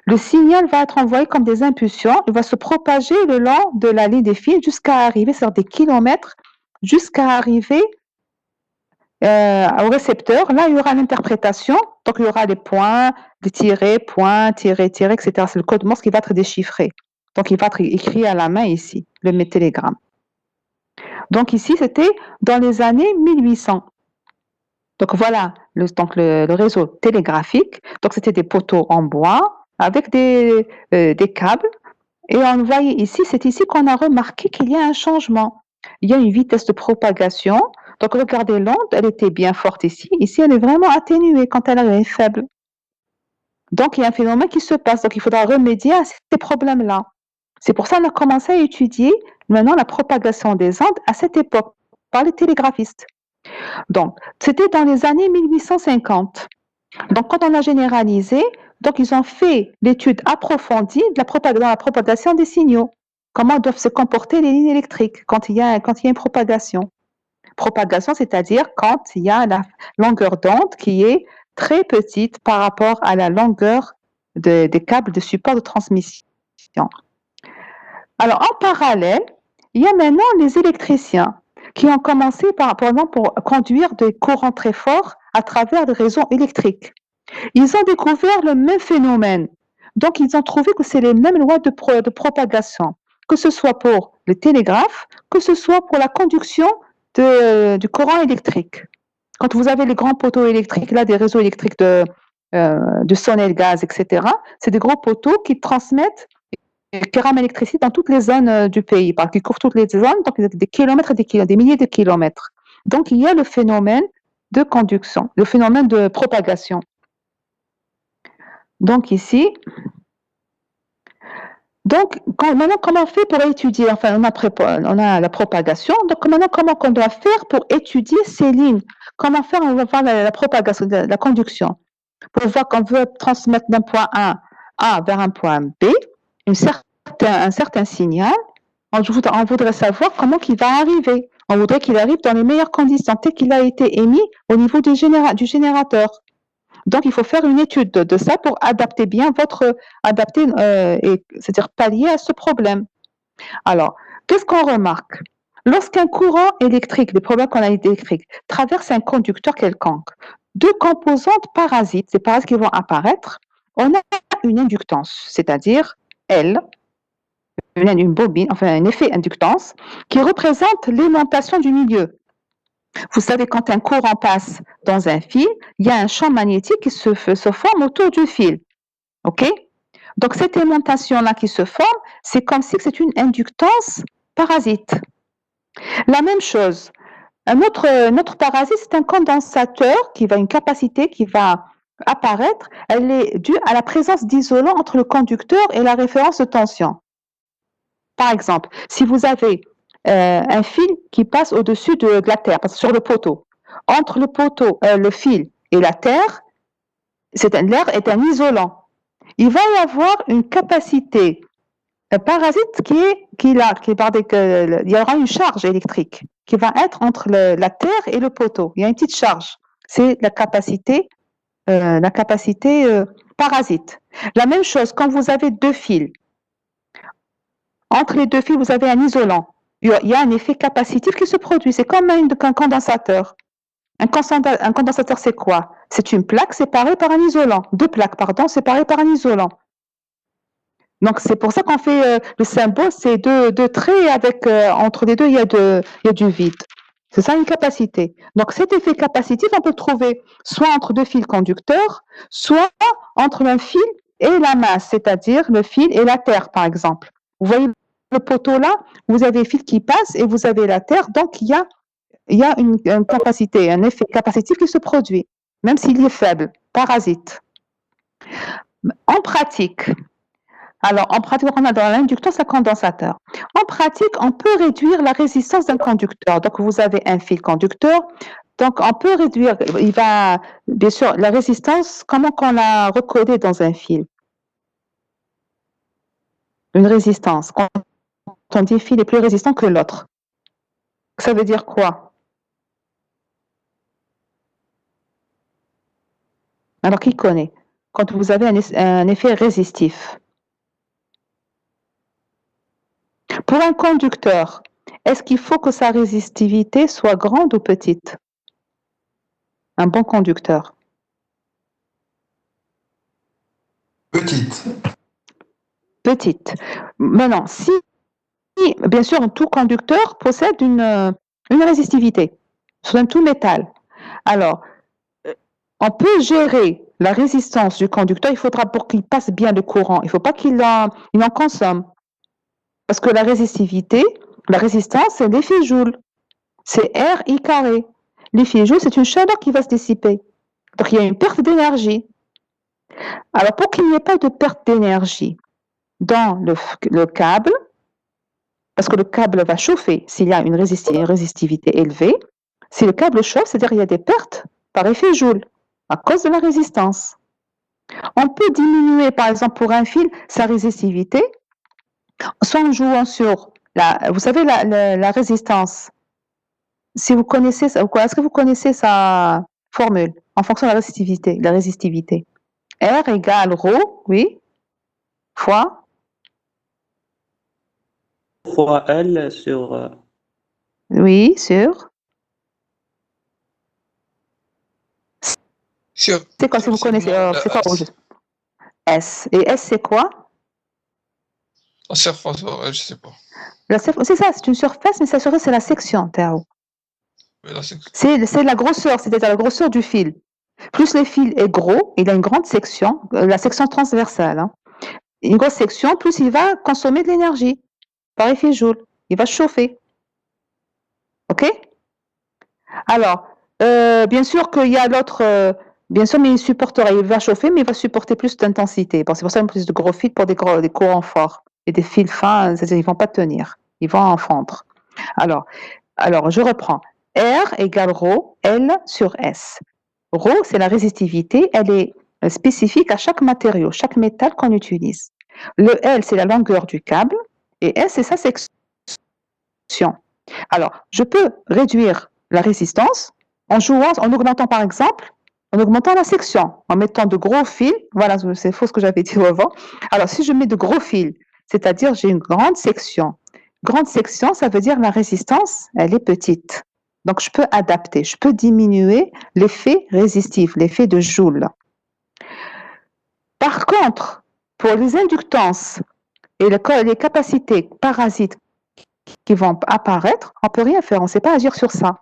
Speaker 1: Le signal va être envoyé comme des impulsions, il va se propager le long de la ligne des fils jusqu'à arriver sur des kilomètres, jusqu'à arriver au récepteur. Là, il y aura l'interprétation, donc il y aura les points, des tirets, points, tirets, tirets, etc. C'est le code Morse qui va être déchiffré. Donc, il va être écrit à la main ici, le télégramme. Donc, ici, c'était dans les années 1800. Donc, voilà le réseau télégraphique. Donc, c'était des poteaux en bois avec des câbles. Et on voyait ici, c'est ici qu'on a remarqué qu'il y a un changement. Il y a une vitesse de propagation. Donc, regardez l'onde, elle était bien forte ici. Ici, elle est vraiment atténuée quand elle est faible. Donc, il y a un phénomène qui se passe. Donc, il faudra remédier à ces problèmes-là. C'est pour ça qu'on a commencé à étudier maintenant la propagation des ondes à cette époque par les télégraphistes. Donc, c'était dans les années 1850. Donc, quand on a généralisé, donc ils ont fait l'étude approfondie dans la propagation des signaux. Comment doivent se comporter les lignes électriques quand il y a une propagation. Propagation, c'est-à-dire quand il y a la longueur d'onde qui est très petite par rapport à la longueur des câbles de support de transmission. Alors, en parallèle, il y a maintenant les électriciens qui ont commencé, par exemple, pour conduire des courants très forts à travers des réseaux électriques. Ils ont découvert le même phénomène. Donc, ils ont trouvé que c'est les mêmes lois de propagation, que ce soit pour le télégraphe, que ce soit pour la conduction du courant électrique. Quand vous avez les grands poteaux électriques, là, des réseaux électriques de Sonel Gaz, etc., c'est des gros poteaux qui transmettent qui rament l'électricité dans toutes les zones du pays, qui couvrent toutes les zones, donc il y a des kilomètres et des kilomètres, des milliers de kilomètres. Donc, il y a le phénomène de conduction, le phénomène de propagation. Donc, ici, maintenant, comment on fait pour étudier? Enfin, on a la propagation. Donc, maintenant, comment on doit faire pour étudier ces lignes? Comment faire? On va voir la propagation, la conduction. Pour voir qu'on veut transmettre d'un point A vers un point B, un certain signal. On voudrait savoir comment il va arriver. On voudrait qu'il arrive dans les meilleures conditions, tel qu'il a été émis au niveau du générateur. Donc, il faut faire une étude de ça pour adapter bien c'est-à-dire pallier à ce problème. Alors, qu'est-ce qu'on remarque? Lorsqu'un courant électrique, des problèmes qu'on a électriques, traverse un conducteur quelconque, deux composantes parasites, ces parasites qui vont apparaître, on a une inductance, c'est-à-dire L, une bobine, enfin un effet inductance, qui représente l'aimantation du milieu. Vous savez, quand un courant passe dans un fil, il y a un champ magnétique qui se forme autour du fil. OK? Donc, cette aimantation-là qui se forme, c'est comme si c'est une inductance parasite. La même chose, notre parasite, c'est un condensateur qui va une capacité qui va apparaître. Elle est due à la présence d'isolants entre le conducteur et la référence de tension. Par exemple, si vous avez un fil qui passe au-dessus de la terre, sur le poteau. Entre le poteau, le fil et la terre, l'air est un isolant. Il va y avoir une capacité parasite il y aura une charge électrique qui va être entre la terre et le poteau. Il y a une petite charge. C'est la capacité parasite. La même chose, quand vous avez deux fils, entre les deux fils, vous avez un isolant. Il y a un effet capacitif qui se produit. C'est comme un condensateur. Un condensateur, c'est quoi? C'est une plaque séparée par un isolant. Deux plaques, pardon, séparées par un isolant. Donc, c'est pour ça qu'on fait le symbole, c'est deux traits avec, entre les deux, il y a du vide. C'est ça une capacité. Donc, cet effet capacitif, on peut le trouver soit entre deux fils conducteurs, soit entre un fil et la masse, c'est-à-dire le fil et la terre, par exemple. Vous voyez le poteau là, vous avez le fil qui passe et vous avez la terre, donc il y a une capacité, un effet capacitif qui se produit, même s'il est faible, parasite. En pratique, on a dans l'inductance un condensateur. En pratique, on peut réduire la résistance d'un conducteur. Donc, vous avez un fil conducteur. Donc, on peut réduire, bien sûr, la résistance, comment qu'on l'a recodée dans un fil? Une résistance. Quand on dit fil est plus résistant que l'autre. Ça veut dire quoi? Alors, qui connaît? Quand vous avez un effet résistif. Pour un conducteur, est-ce qu'il faut que sa résistivité soit grande ou petite? Un bon conducteur.
Speaker 5: Petite.
Speaker 1: Petite. Maintenant, si, bien sûr, tout conducteur possède une résistivité, sur tout métal. Alors, on peut gérer la résistance du conducteur, il faudra pour qu'il passe bien le courant, il ne faut pas qu'il en consomme. Parce que la résistivité, la résistance, c'est l'effet Joule. C'est RI carré. L'effet Joule, c'est une chaleur qui va se dissiper. Donc, il y a une perte d'énergie. Alors, pour qu'il n'y ait pas de perte d'énergie dans le câble, parce que le câble va chauffer s'il y a une résistivité élevée, si le câble chauffe, c'est-à-dire qu'il y a des pertes par effet Joule, à cause de la résistance. On peut diminuer, par exemple, pour un fil, sa résistivité, soit en jouant sur, vous savez, la résistance. Si vous connaissez, est-ce que vous connaissez sa formule en fonction de la résistivité? R égale ρ, oui, fois
Speaker 3: fois L sur
Speaker 1: Oui, sur.
Speaker 2: Sur
Speaker 1: C'est quoi, si vous connaissez,
Speaker 2: segment
Speaker 1: c'est quoi
Speaker 2: S.
Speaker 1: rouge? S. Et S, c'est quoi?
Speaker 2: La surface horaire, je sais pas.
Speaker 1: C'est ça, c'est une surface, mais sa surface, c'est la section, Théo.
Speaker 2: Mais là,
Speaker 1: C'est la grosseur, c'est-à-dire la grosseur du fil. Plus le fil est gros, il a une grande section, la section transversale, hein. Une grosse section, plus il va consommer de l'énergie par effet Joule. Il va chauffer. OK? Alors, bien sûr qu'il y a l'autre, bien sûr, mais il supportera, il va chauffer, mais il va supporter plus d'intensité. Bon, c'est pour ça qu'on utilise de gros fils pour des courants forts. Et des fils fins, c'est-à-dire ils ne vont pas tenir, ils vont en fondre. Alors, je reprends. R égale ρ, L sur S. Ρ, c'est la résistivité, elle est spécifique à chaque matériau, chaque métal qu'on utilise. Le L, c'est la longueur du câble, et S, c'est sa section. Alors, je peux réduire la résistance en augmentant par exemple, en augmentant la section, en mettant de gros fils. Voilà, c'est faux ce que j'avais dit avant. Alors, si je mets de gros fils, c'est-à-dire j'ai une grande section. Grande section, ça veut dire la résistance, elle est petite. Donc, je peux adapter, je peux diminuer l'effet résistif, l'effet de Joule. Par contre, pour les inductances et les capacités parasites qui vont apparaître, on ne peut rien faire, on ne sait pas agir sur ça.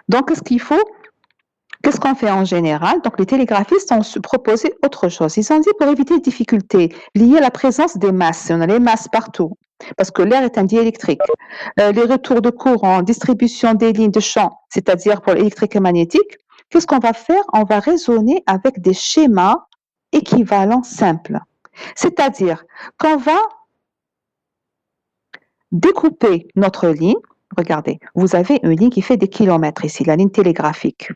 Speaker 1: Donc, qu'est-ce qu'on fait en général? Donc, les télégraphistes ont proposé autre chose. Ils ont dit pour éviter les difficultés liées à la présence des masses. On a les masses partout, parce que l'air est un diélectrique. Les retours de courant, distribution des lignes de champ, c'est-à-dire pour l'électrique et magnétique, qu'est-ce qu'on va faire? On va raisonner avec des schémas équivalents simples. C'est-à-dire qu'on va découper notre ligne. Regardez, vous avez une ligne qui fait des kilomètres ici, la ligne télégraphique.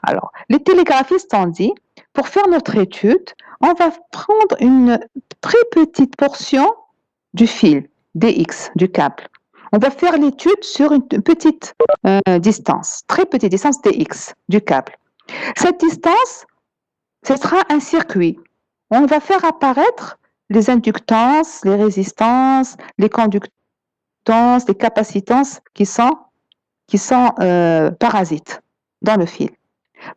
Speaker 1: Alors, les télégraphistes ont dit, pour faire notre étude, on va prendre une très petite portion du fil, DX, du câble. On va faire l'étude sur une petite distance, très petite distance DX du câble. Cette distance, ce sera un circuit. On va faire apparaître les inductances, les résistances, les conductances, les capacitances qui sont parasites dans le fil.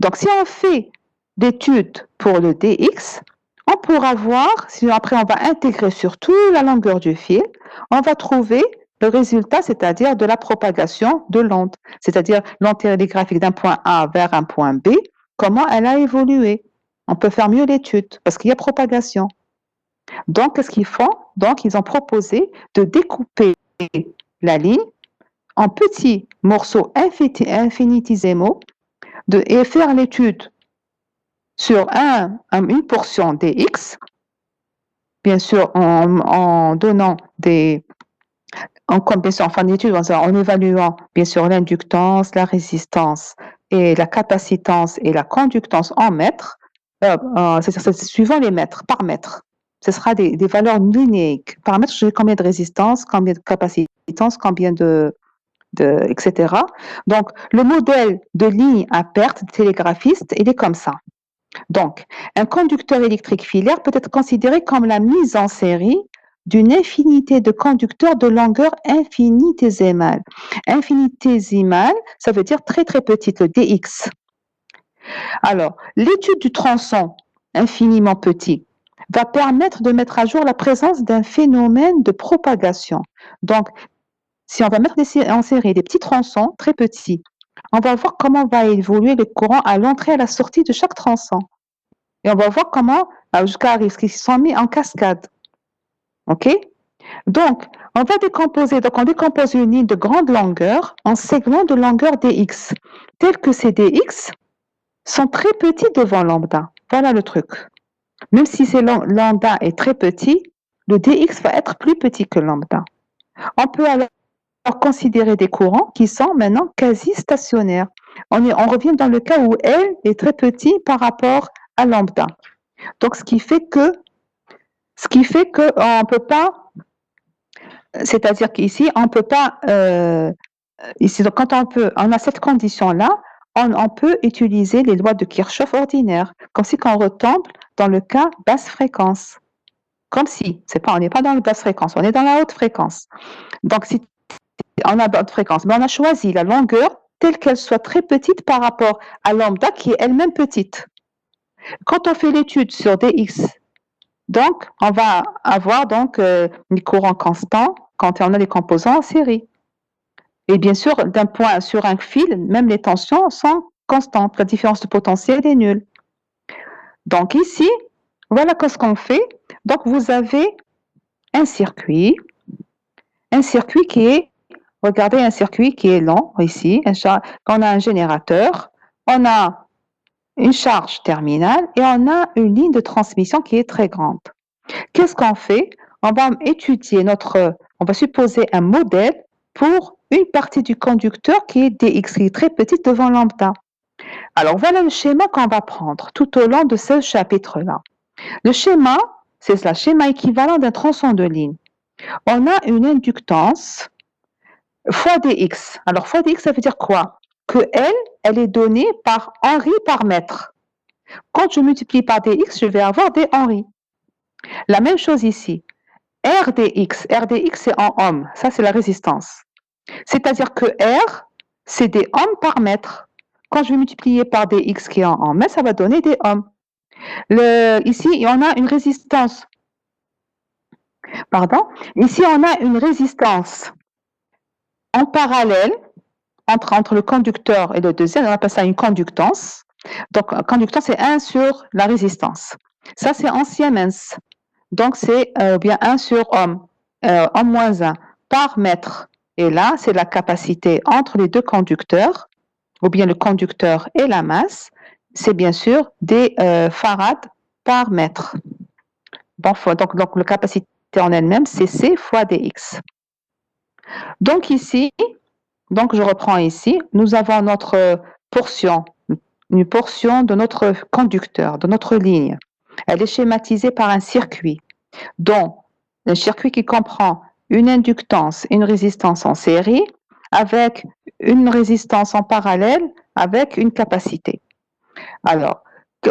Speaker 1: Donc, si on fait l'étude pour le DX, on pourra voir, si après on va intégrer sur toute la longueur du fil, on va trouver le résultat, c'est-à-dire de la propagation de l'onde, c'est-à-dire l'onde télégraphique d'un point A vers un point B, comment elle a évolué. On peut faire mieux l'étude parce qu'il y a propagation. Donc, qu'est-ce qu'ils font? Donc, ils ont proposé de découper la ligne en petits morceaux infinitésimaux et faire l'étude sur une portion dx, bien sûr en donnant en évaluant bien sûr l'inductance, la résistance et la capacitance et la conductance en mètres, c'est suivant les mètres, par mètre. Ce sera des valeurs linéaires. Par mètre, je sais combien de résistance, combien de capacitance, combien etc. Donc, le modèle de ligne à perte télégraphiste, il est comme ça. Donc, un conducteur électrique filaire peut être considéré comme la mise en série d'une infinité de conducteurs de longueur infinitésimale. Infinitésimale, ça veut dire très très petite, le dx. Alors, l'étude du tronçon infiniment petit va permettre de mettre à jour la présence d'un phénomène de propagation. Donc, si on va mettre en série des petits tronçons très petits, on va voir comment va évoluer le courant à l'entrée et à la sortie de chaque tronçon. Et on va voir comment, jusqu'à ce qu'ils sont mis en cascade. OK? Donc, on va décomposer. Donc, on décompose une ligne de grande longueur en segments de longueur dx, tels que ces dx sont très petits devant lambda. Voilà le truc. Même si lambda est très petit, le dx va être plus petit que lambda. On peut alors considérer des courants qui sont maintenant quasi stationnaires. On revient dans le cas où L est très petit par rapport à lambda. Donc, ce qui fait que on peut pas, c'est-à-dire qu'ici, on peut pas, ici, donc quand on a cette condition-là, on peut utiliser les lois de Kirchhoff ordinaires, comme si on retombe dans le cas basse fréquence. comme si, on n'est pas dans la basse fréquence, on est dans la haute fréquence. Donc, si on a haute fréquence, mais on a choisi la longueur telle qu'elle soit très petite par rapport à lambda qui est elle-même petite. Quand on fait l'étude sur dx, donc, on va avoir donc les courants constants quand on a les composants en série. Et bien sûr, d'un point sur un fil, même les tensions sont constantes. La différence de potentiel est nulle. Donc ici, voilà ce qu'on fait. Donc vous avez un circuit qui est, regardez, un circuit qui est long ici. On a un générateur, on a une charge terminale et on a une ligne de transmission qui est très grande. Qu'est-ce qu'on fait? On va étudier on va supposer un modèle pour une partie du conducteur qui est dx, qui est très petite devant lambda. Alors voilà le schéma qu'on va prendre tout au long de ce chapitre-là. Le schéma, c'est le schéma équivalent d'un tronçon de ligne. On a une inductance fois dx. Alors fois dx, ça veut dire quoi? Que elle est donnée par Henri par mètre. Quand je multiplie par dx, je vais avoir des Henri. La même chose ici. RdX c'est en ohms, ça c'est la résistance. C'est-à-dire que R, c'est des ohms par mètre. Quand je vais multiplier par dx qui est en ohms, ça va donner des ohms. Ici, on a une résistance. Pardon. Ici, on a une résistance en parallèle entre le conducteur et le deuxième. On appelle ça une conductance. Donc, conductance, c'est 1 sur la résistance. Ça, c'est en Siemens. Donc, c'est bien 1 sur ohm, ohm moins 1 par mètre. Et là, c'est la capacité entre les deux conducteurs, ou bien le conducteur et la masse. C'est bien sûr des farads par mètre. Bon, donc, la capacité en elle-même, c'est C fois dx. Donc ici, je reprends ici, nous avons notre portion, une portion de notre conducteur, de notre ligne. Elle est schématisée par un circuit, dont un circuit qui comprend une inductance et une résistance en série, avec une résistance en parallèle, avec une capacité. Alors,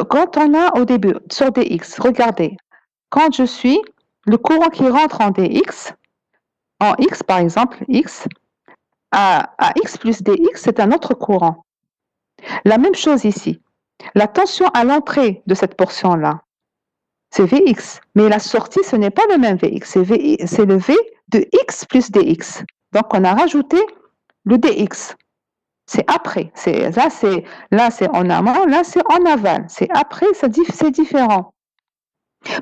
Speaker 1: quand on a au début, sur dx, regardez, quand je suis, le courant qui rentre en dx, en x par exemple, x, à x plus dx, c'est un autre courant. La même chose ici. La tension à l'entrée de cette portion-là, c'est Vx. Mais la sortie, ce n'est pas le même Vx. C'est le V de x plus dx. Donc, on a rajouté le dx. C'est après. Là, c'est en amont, là, c'est en aval. C'est après, c'est différent.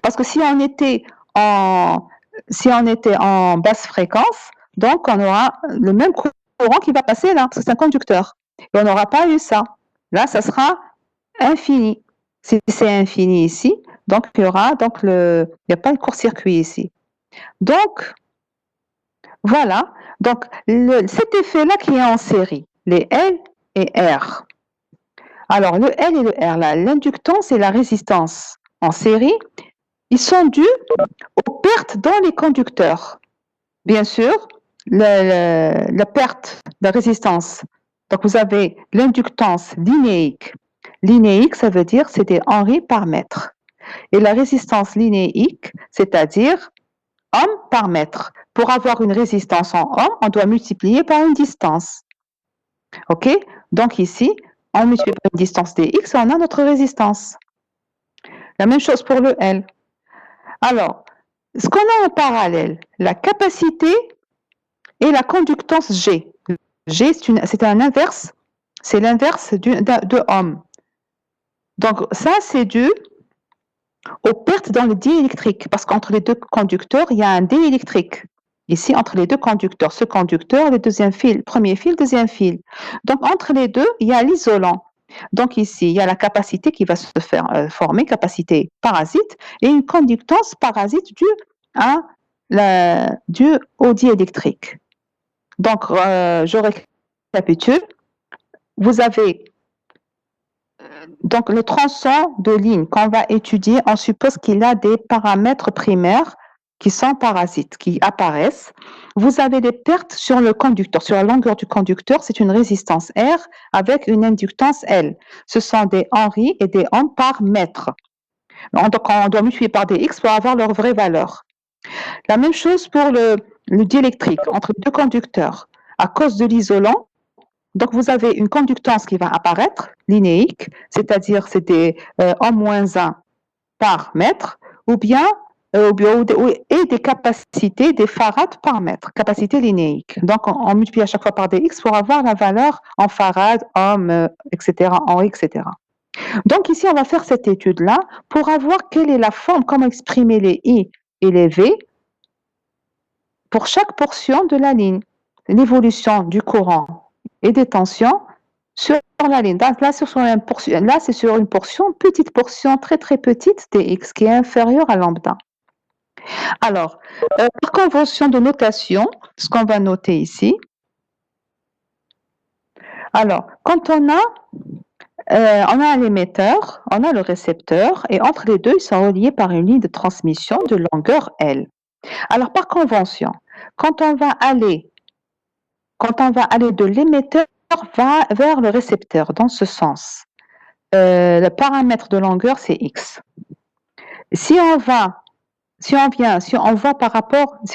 Speaker 1: Parce que si on était en basse fréquence, donc on aura le même courant qui va passer là, parce que c'est un conducteur. Et on n'aura pas eu ça. Là, ça sera infini. Si c'est infini ici, donc il y aura il n'y a pas de court-circuit ici. Donc, voilà. Donc, cet effet-là qui est en série, les L et R. Alors, le L et le R, l'inductance et la résistance en série, ils sont dus aux pertes dans les conducteurs. Bien sûr, la perte de résistance. Donc, vous avez l'inductance linéique. Linéique, ça veut dire c'est des Henri par mètre. Et la résistance linéique, c'est-à-dire ohm par mètre. Pour avoir une résistance en ohm, on doit multiplier par une distance. OK? Donc ici, on multiplie par une distance dx et on a notre résistance. La même chose pour le L. Alors, ce qu'on a en parallèle, la capacité et la conductance G. G, c'est un inverse, c'est l'inverse de ohm. Donc, ça, c'est dû aux pertes dans le diélectrique, parce qu'entre les deux conducteurs, il y a un diélectrique. Ici, entre les deux conducteurs, ce conducteur, le deuxième fil, premier fil, deuxième fil. Donc, entre les deux, il y a l'isolant. Donc, ici, il y a la capacité qui va se faire former, capacité parasite, et une conductance parasite due au diélectrique. Donc, je récapitule. Vous avez donc le tronçon de ligne qu'on va étudier, on suppose qu'il a des paramètres primaires qui sont parasites, qui apparaissent. Vous avez des pertes sur le conducteur, sur la longueur du conducteur, c'est une résistance R avec une inductance L. Ce sont des Henri et des ohms par mètre. Donc, on doit multiplier par des x pour avoir leur vraie valeur. La même chose pour le diélectrique entre deux conducteurs. À cause de l'isolant, donc vous avez une conductance qui va apparaître, linéique, c'est-à-dire c'est des O-1 par mètre, ou bien et des capacités, des farads par mètre, capacité linéique. Donc, on multiplie à chaque fois par des x pour avoir la valeur en farad, ohm, etc., en etc. Donc, ici, on va faire cette étude-là pour avoir quelle est la forme, comment exprimer les i et les v pour chaque portion de la ligne, l'évolution du courant et des tensions sur la ligne. Là, c'est sur une portion, petite portion, très très petite dx qui est inférieure à lambda. Alors, par convention de notation, ce qu'on va noter ici, alors, quand on a un émetteur, on a le récepteur, et entre les deux, ils sont reliés par une ligne de transmission de longueur L. Alors, par convention, quand on va aller de l'émetteur vers le récepteur, dans ce sens, le paramètre de longueur, c'est x. Si on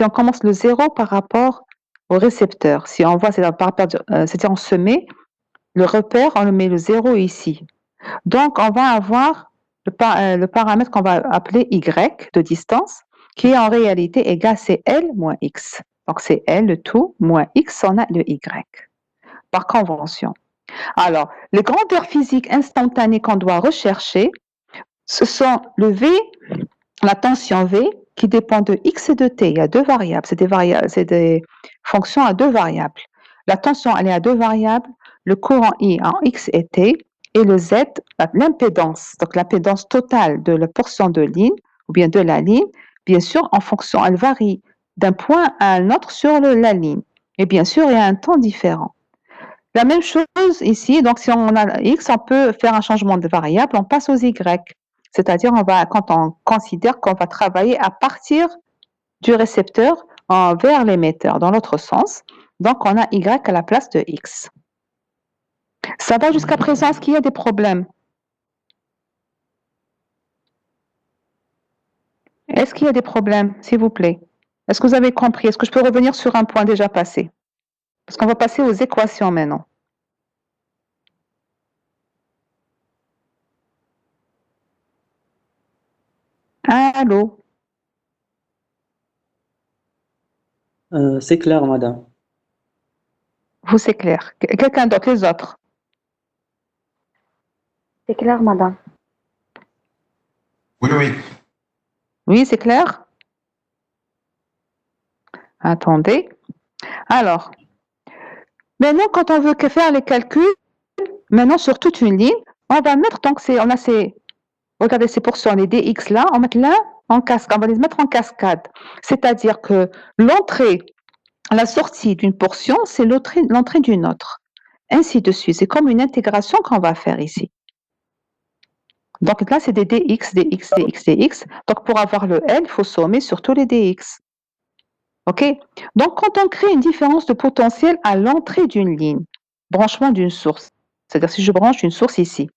Speaker 1: commence le 0 par rapport au récepteur, c'est-à-dire on se met le repère, on le met le 0 ici. Donc, on va avoir le paramètre qu'on va appeler y de distance, qui est en réalité égal, c'est L moins x. Donc, c'est L le tout moins x, on a le y, par convention. Alors, les grandeurs physiques instantanées qu'on doit rechercher, ce sont le V, la tension V, qui dépend de x et de t. Il y a deux variables, c'est des fonctions à deux variables. La tension, elle est à deux variables, le courant I en x et t, et le z, l'impédance, donc l'impédance totale de la portion de ligne, ou bien de la ligne, bien sûr, en fonction, elle varie d'un point à un autre sur la ligne. Et bien sûr, il y a un temps différent. La même chose ici, donc si on a x, on peut faire un changement de variable, on passe aux y. C'est-à-dire, quand on considère qu'on va travailler à partir du récepteur vers l'émetteur, dans l'autre sens. Donc, on a y à la place de x. Ça va jusqu'à présent, est-ce qu'il y a des problèmes? Est-ce qu'il y a des problèmes, s'il vous plaît? Est-ce que vous avez compris? Est-ce que je peux revenir sur un point déjà passé? Parce qu'on va passer aux équations maintenant. Allô?
Speaker 3: C'est clair, madame.
Speaker 1: Vous, c'est clair. Quelqu'un d'autre, les autres?
Speaker 6: C'est clair, madame.
Speaker 5: Oui, oui.
Speaker 1: Oui, c'est clair? Attendez. Alors, maintenant, quand on veut faire les calculs, maintenant sur toute une ligne, on va mettre, donc regardez ces portions, les dx là, on va mettre là en cascade, on va les mettre en cascade. C'est-à-dire que la sortie d'une portion, c'est l'entrée d'une autre. Ainsi de suite. C'est comme une intégration qu'on va faire ici. Donc là, c'est des dx, dx, dx, dx. Donc pour avoir le L, il faut sommer sur tous les dx. OK? Donc quand on crée une différence de potentiel à l'entrée d'une ligne, branchement d'une source, c'est-à-dire si je branche une source ici,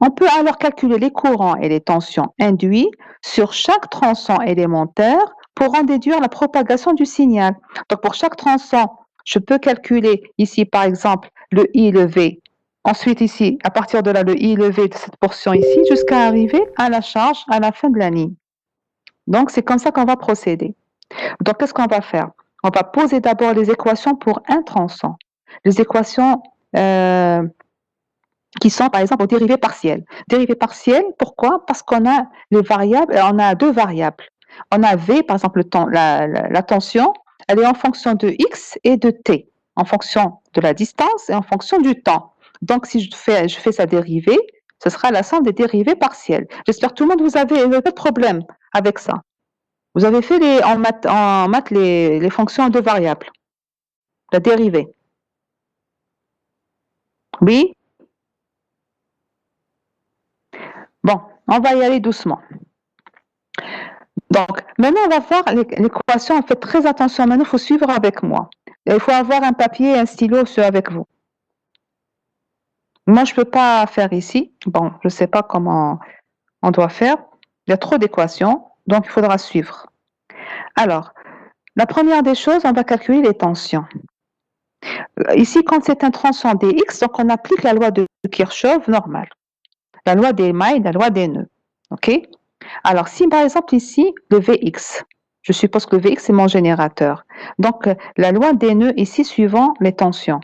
Speaker 1: on peut alors calculer les courants et les tensions induits sur chaque tronçon élémentaire pour en déduire la propagation du signal. Donc pour chaque tronçon, je peux calculer ici par exemple le I, le V. Ensuite ici, à partir de là, le I, le V de cette portion ici, jusqu'à arriver à la charge à la fin de la ligne. Donc c'est comme ça qu'on va procéder. Donc qu'est-ce qu'on va faire? On va poser d'abord les équations pour un tronçon. Les équations qui sont par exemple aux dérivées partielles. Dérivées partielles, pourquoi? Parce qu'on a les variables, on a deux variables. On a V, par exemple, la tension, elle est en fonction de x et de t, en fonction de la distance et en fonction du temps. Donc, si je fais sa dérivée, ce sera la somme des dérivées partielles. J'espère que tout le monde, vous avez pas de problème avec ça. Vous avez fait en maths les fonctions à deux variables, la dérivée. Oui? Bon, on va y aller doucement. Donc, maintenant, on va voir l'équation. Faites très attention. Maintenant, il faut suivre avec moi. Il faut avoir un papier et un stylo avec vous. Moi, je ne peux pas faire ici. Bon, je ne sais pas comment on doit faire. Il y a trop d'équations, donc il faudra suivre. Alors, la première des choses, on va calculer les tensions. Ici, quand c'est un tronçon dx, donc on applique la loi de Kirchhoff normale. La loi des mailles, la loi des nœuds. OK? Alors, si par exemple ici, le Vx, je suppose que le Vx c'est mon générateur. Donc, la loi des nœuds ici, suivant les tensions.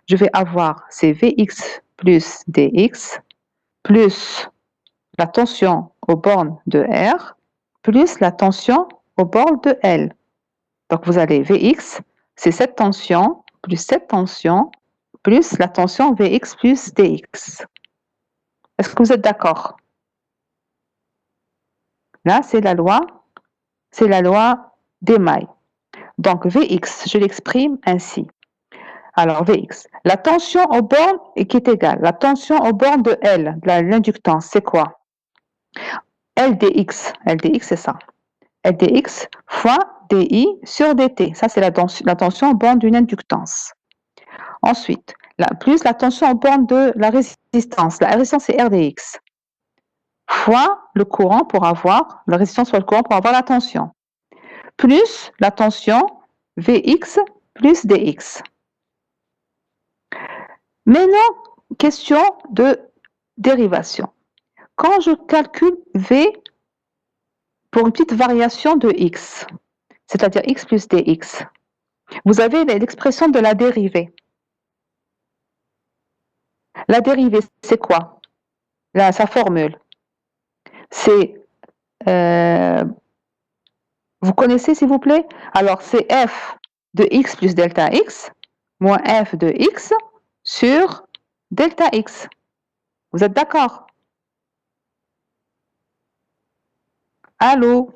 Speaker 1: Je vais avoir c'est Vx plus dx plus la tension aux bornes de R plus la tension aux bornes de L. Donc, vous allez Vx, c'est cette tension plus la tension Vx plus dx. Est-ce que vous êtes d'accord? Là, c'est la loi des mailles. Donc, Vx, je l'exprime ainsi. Alors, Vx, la tension aux bornes qui est égale, la tension aux bornes de L, de l'inductance, c'est quoi? LdX, c'est ça. LdX fois dI sur dt. Ça, c'est la tension aux bornes d'une inductance. Ensuite, plus la tension aux bornes de la résistance. La résistance, c'est Rdx. Fois le courant pour avoir, la résistance fois le courant pour avoir la tension. Plus la tension Vx plus dx. Maintenant, question de dérivation. Quand je calcule V pour une petite variation de x, c'est-à-dire x plus dx, vous avez l'expression de la dérivée. La dérivée, c'est quoi? Là, sa formule. C'est, vous connaissez s'il vous plaît? Alors, c'est f de x plus delta x moins f de x sur delta x. Vous êtes d'accord? Allô?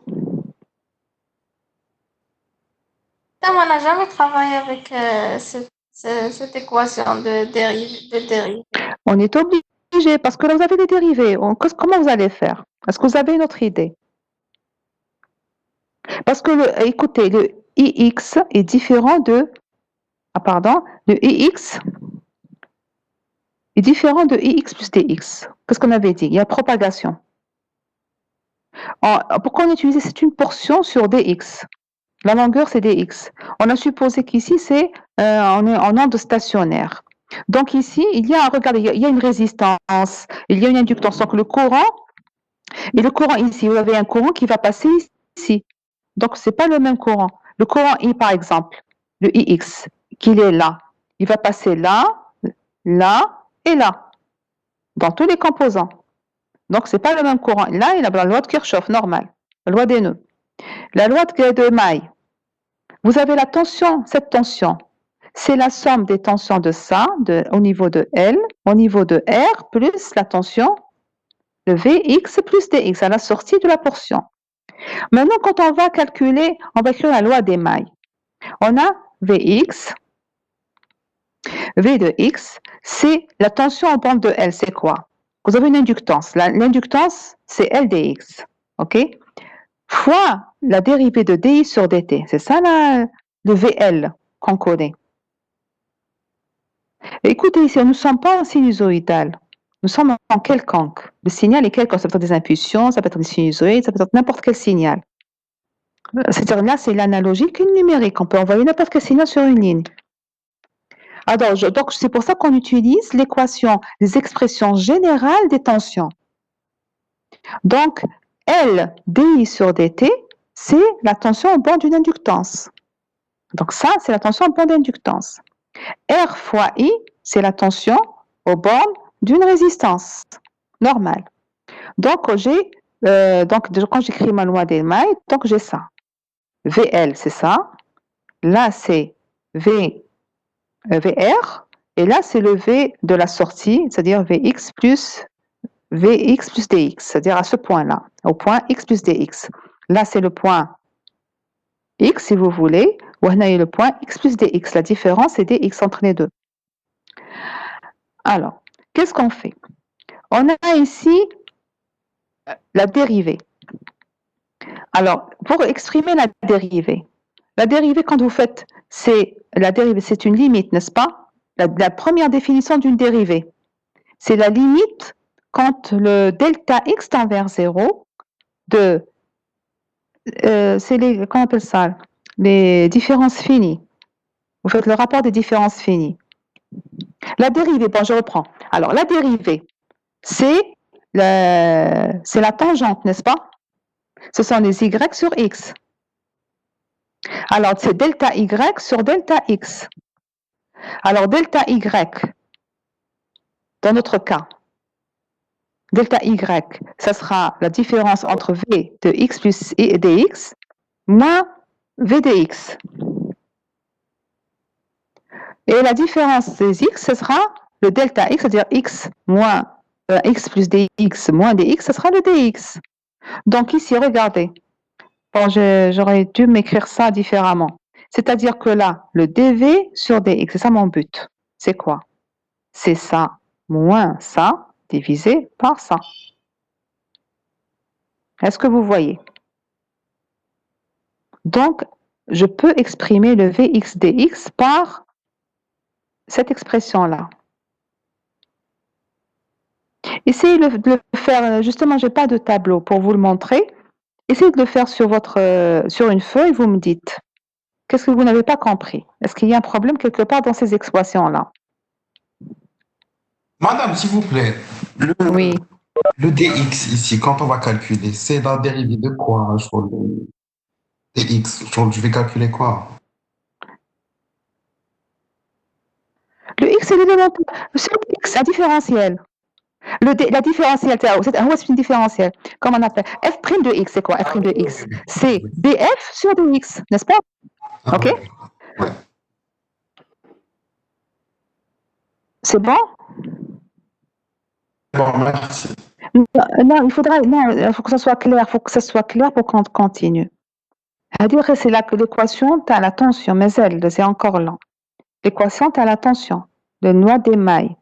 Speaker 4: On n'a jamais travaillé avec cette équation de dérive.
Speaker 1: On est obligé parce que là, vous avez des dérivés. Comment vous allez faire? Est-ce que vous avez une autre idée? Parce que, écoutez, le ix est différent de... le ix est différent de ix plus dx. Qu'est-ce qu'on avait dit? Il y a propagation. Pourquoi on utilise? C'est une portion sur dx. La longueur, c'est dx. On a supposé qu'ici, c'est en onde stationnaire. Donc ici, regardez, il y a une résistance, il y a une inductance. Donc le courant ici, vous avez un courant qui va passer ici. Donc ce n'est pas le même courant. Le courant I, par exemple, le Ix, qu'il est là, il va passer là, là et là, dans tous les composants. Donc ce n'est pas le même courant. Là, il a la loi de Kirchhoff, normale, la loi des nœuds. La loi de maille, vous avez la tension, cette tension, c'est la somme des tensions de ça, au niveau de L, au niveau de R, plus la tension de Vx plus dx à la sortie de la portion. Maintenant, quand on va calculer la loi des mailles, on a Vx, V de x, c'est la tension en bande de L, c'est quoi? Vous avez une inductance. L'inductance, c'est L dx, ok? Fois la dérivée de di sur dt. C'est ça le VL qu'on connaît. Écoutez, ici, nous ne sommes pas en sinusoïdal. Nous sommes en quelconque. Le signal est quelconque. Ça peut être des impulsions, ça peut être des sinusoïdes, ça peut être n'importe quel signal. C'est-à-dire là, c'est l'analogique et le numérique. On peut envoyer n'importe quel signal sur une ligne. Alors, donc, c'est pour ça qu'on utilise l'équation, les expressions générales des tensions. Donc, L di sur dt, c'est la tension au bord d'une inductance. Donc ça, c'est la tension au bord d'inductance. R fois I, c'est la tension au bord d'une résistance normale. Donc, quand j'écris ma loi des mailles, donc j'ai ça. VL, c'est ça. Là, c'est VR. Et là, c'est le V de la sortie, c'est-à-dire Vx plus dx, c'est-à-dire à ce point-là, au point x plus dx. Là, c'est le point x, si vous voulez, ou on a eu le point x plus dx. La différence, c'est dx entre les deux. Alors, qu'est-ce qu'on fait? On a ici la dérivée. Alors, pour exprimer la dérivée, quand vous faites, la dérivée, c'est une limite, n'est-ce pas? La première définition d'une dérivée, c'est la limite quand le delta x tend vers 0 de, c'est les, comment on appelle ça? Les différences finies. Vous faites le rapport des différences finies. La dérivée, bon, je reprends. Alors, la dérivée, c'est la tangente, n'est-ce pas? Ce sont les y sur x. Alors, c'est delta y sur delta x. Alors, delta y, dans notre cas, delta y, ça sera la différence entre v de x plus dx moins v dx. Et la différence des x, ce sera le delta x, c'est-à-dire x moins x plus dx moins dx, ce sera le dx. Donc ici, regardez. Bon, j'aurais dû m'écrire ça différemment. C'est-à-dire que là, le dv sur dx, c'est ça mon but. C'est quoi? C'est ça moins ça divisé par ça. Est-ce que vous voyez? Donc, je peux exprimer le vx dx par cette expression-là. Essayez de le faire, justement, je n'ai pas de tableau pour vous le montrer. Essayez de le faire sur une feuille, vous me dites. Qu'est-ce que vous n'avez pas compris? Est-ce qu'il y a un problème quelque part dans ces expressions-là?
Speaker 5: Madame, s'il vous plaît,
Speaker 1: Oui.
Speaker 5: le dx ici, quand on va calculer, c'est la dérivée de quoi sur le dx? Je vais calculer quoi?
Speaker 1: Le x, c'est l'élément. Sur le x, un différentiel. La différentielle, c'est une différentielle. Comment on appelle? F' de x, c'est quoi? F' de x. C'est df sur dx, n'est-ce pas?
Speaker 5: Ah,
Speaker 1: OK?
Speaker 5: ouais.
Speaker 1: C'est bon?
Speaker 5: Bon, merci.
Speaker 1: Non, il faut que ça soit clair. Il faut que ça soit clair pour qu'on continue. C'est-à-dire que c'est là que l'équation, tu as la tension, mais elle, c'est encore lent. L'équation, tu as la tension, le noix d'émail.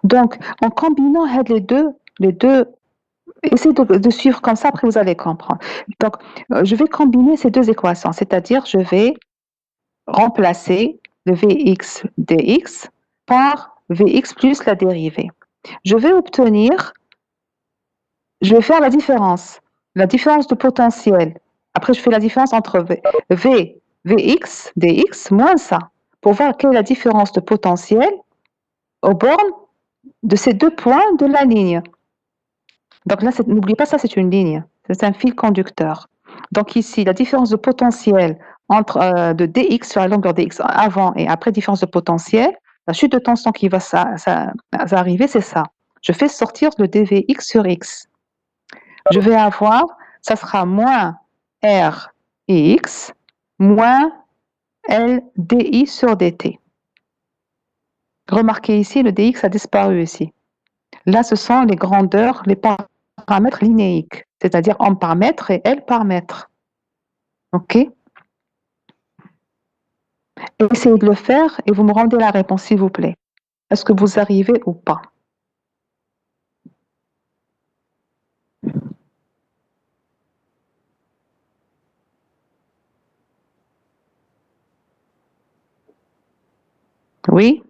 Speaker 1: Donc, en combinant les deux, essayez de suivre comme ça, après vous allez comprendre. Donc, je vais combiner ces deux équations, c'est-à-dire je vais remplacer le Vx dx par Vx plus la dérivée. Je vais faire la différence de potentiel. Après, je fais la différence entre Vx dx moins ça, pour voir quelle est la différence de potentiel aux bornes de ces deux points de la ligne. Donc là, n'oubliez pas ça, c'est une ligne, c'est un fil conducteur. Donc ici, la différence de potentiel entre de dx sur la longueur dx avant et après différence de potentiel, la chute de tension qui va arriver, c'est ça. Je fais sortir le dvx sur x. Je vais avoir, ça sera moins r et x moins l di sur dt. Remarquez ici, le dx a disparu ici. Là, ce sont les grandeurs, les paramètres linéiques, c'est-à-dire M par mètre et L par mètre. OK? Essayez de le faire et vous me rendez la réponse, s'il vous plaît. Est-ce que vous arrivez ou pas? Oui?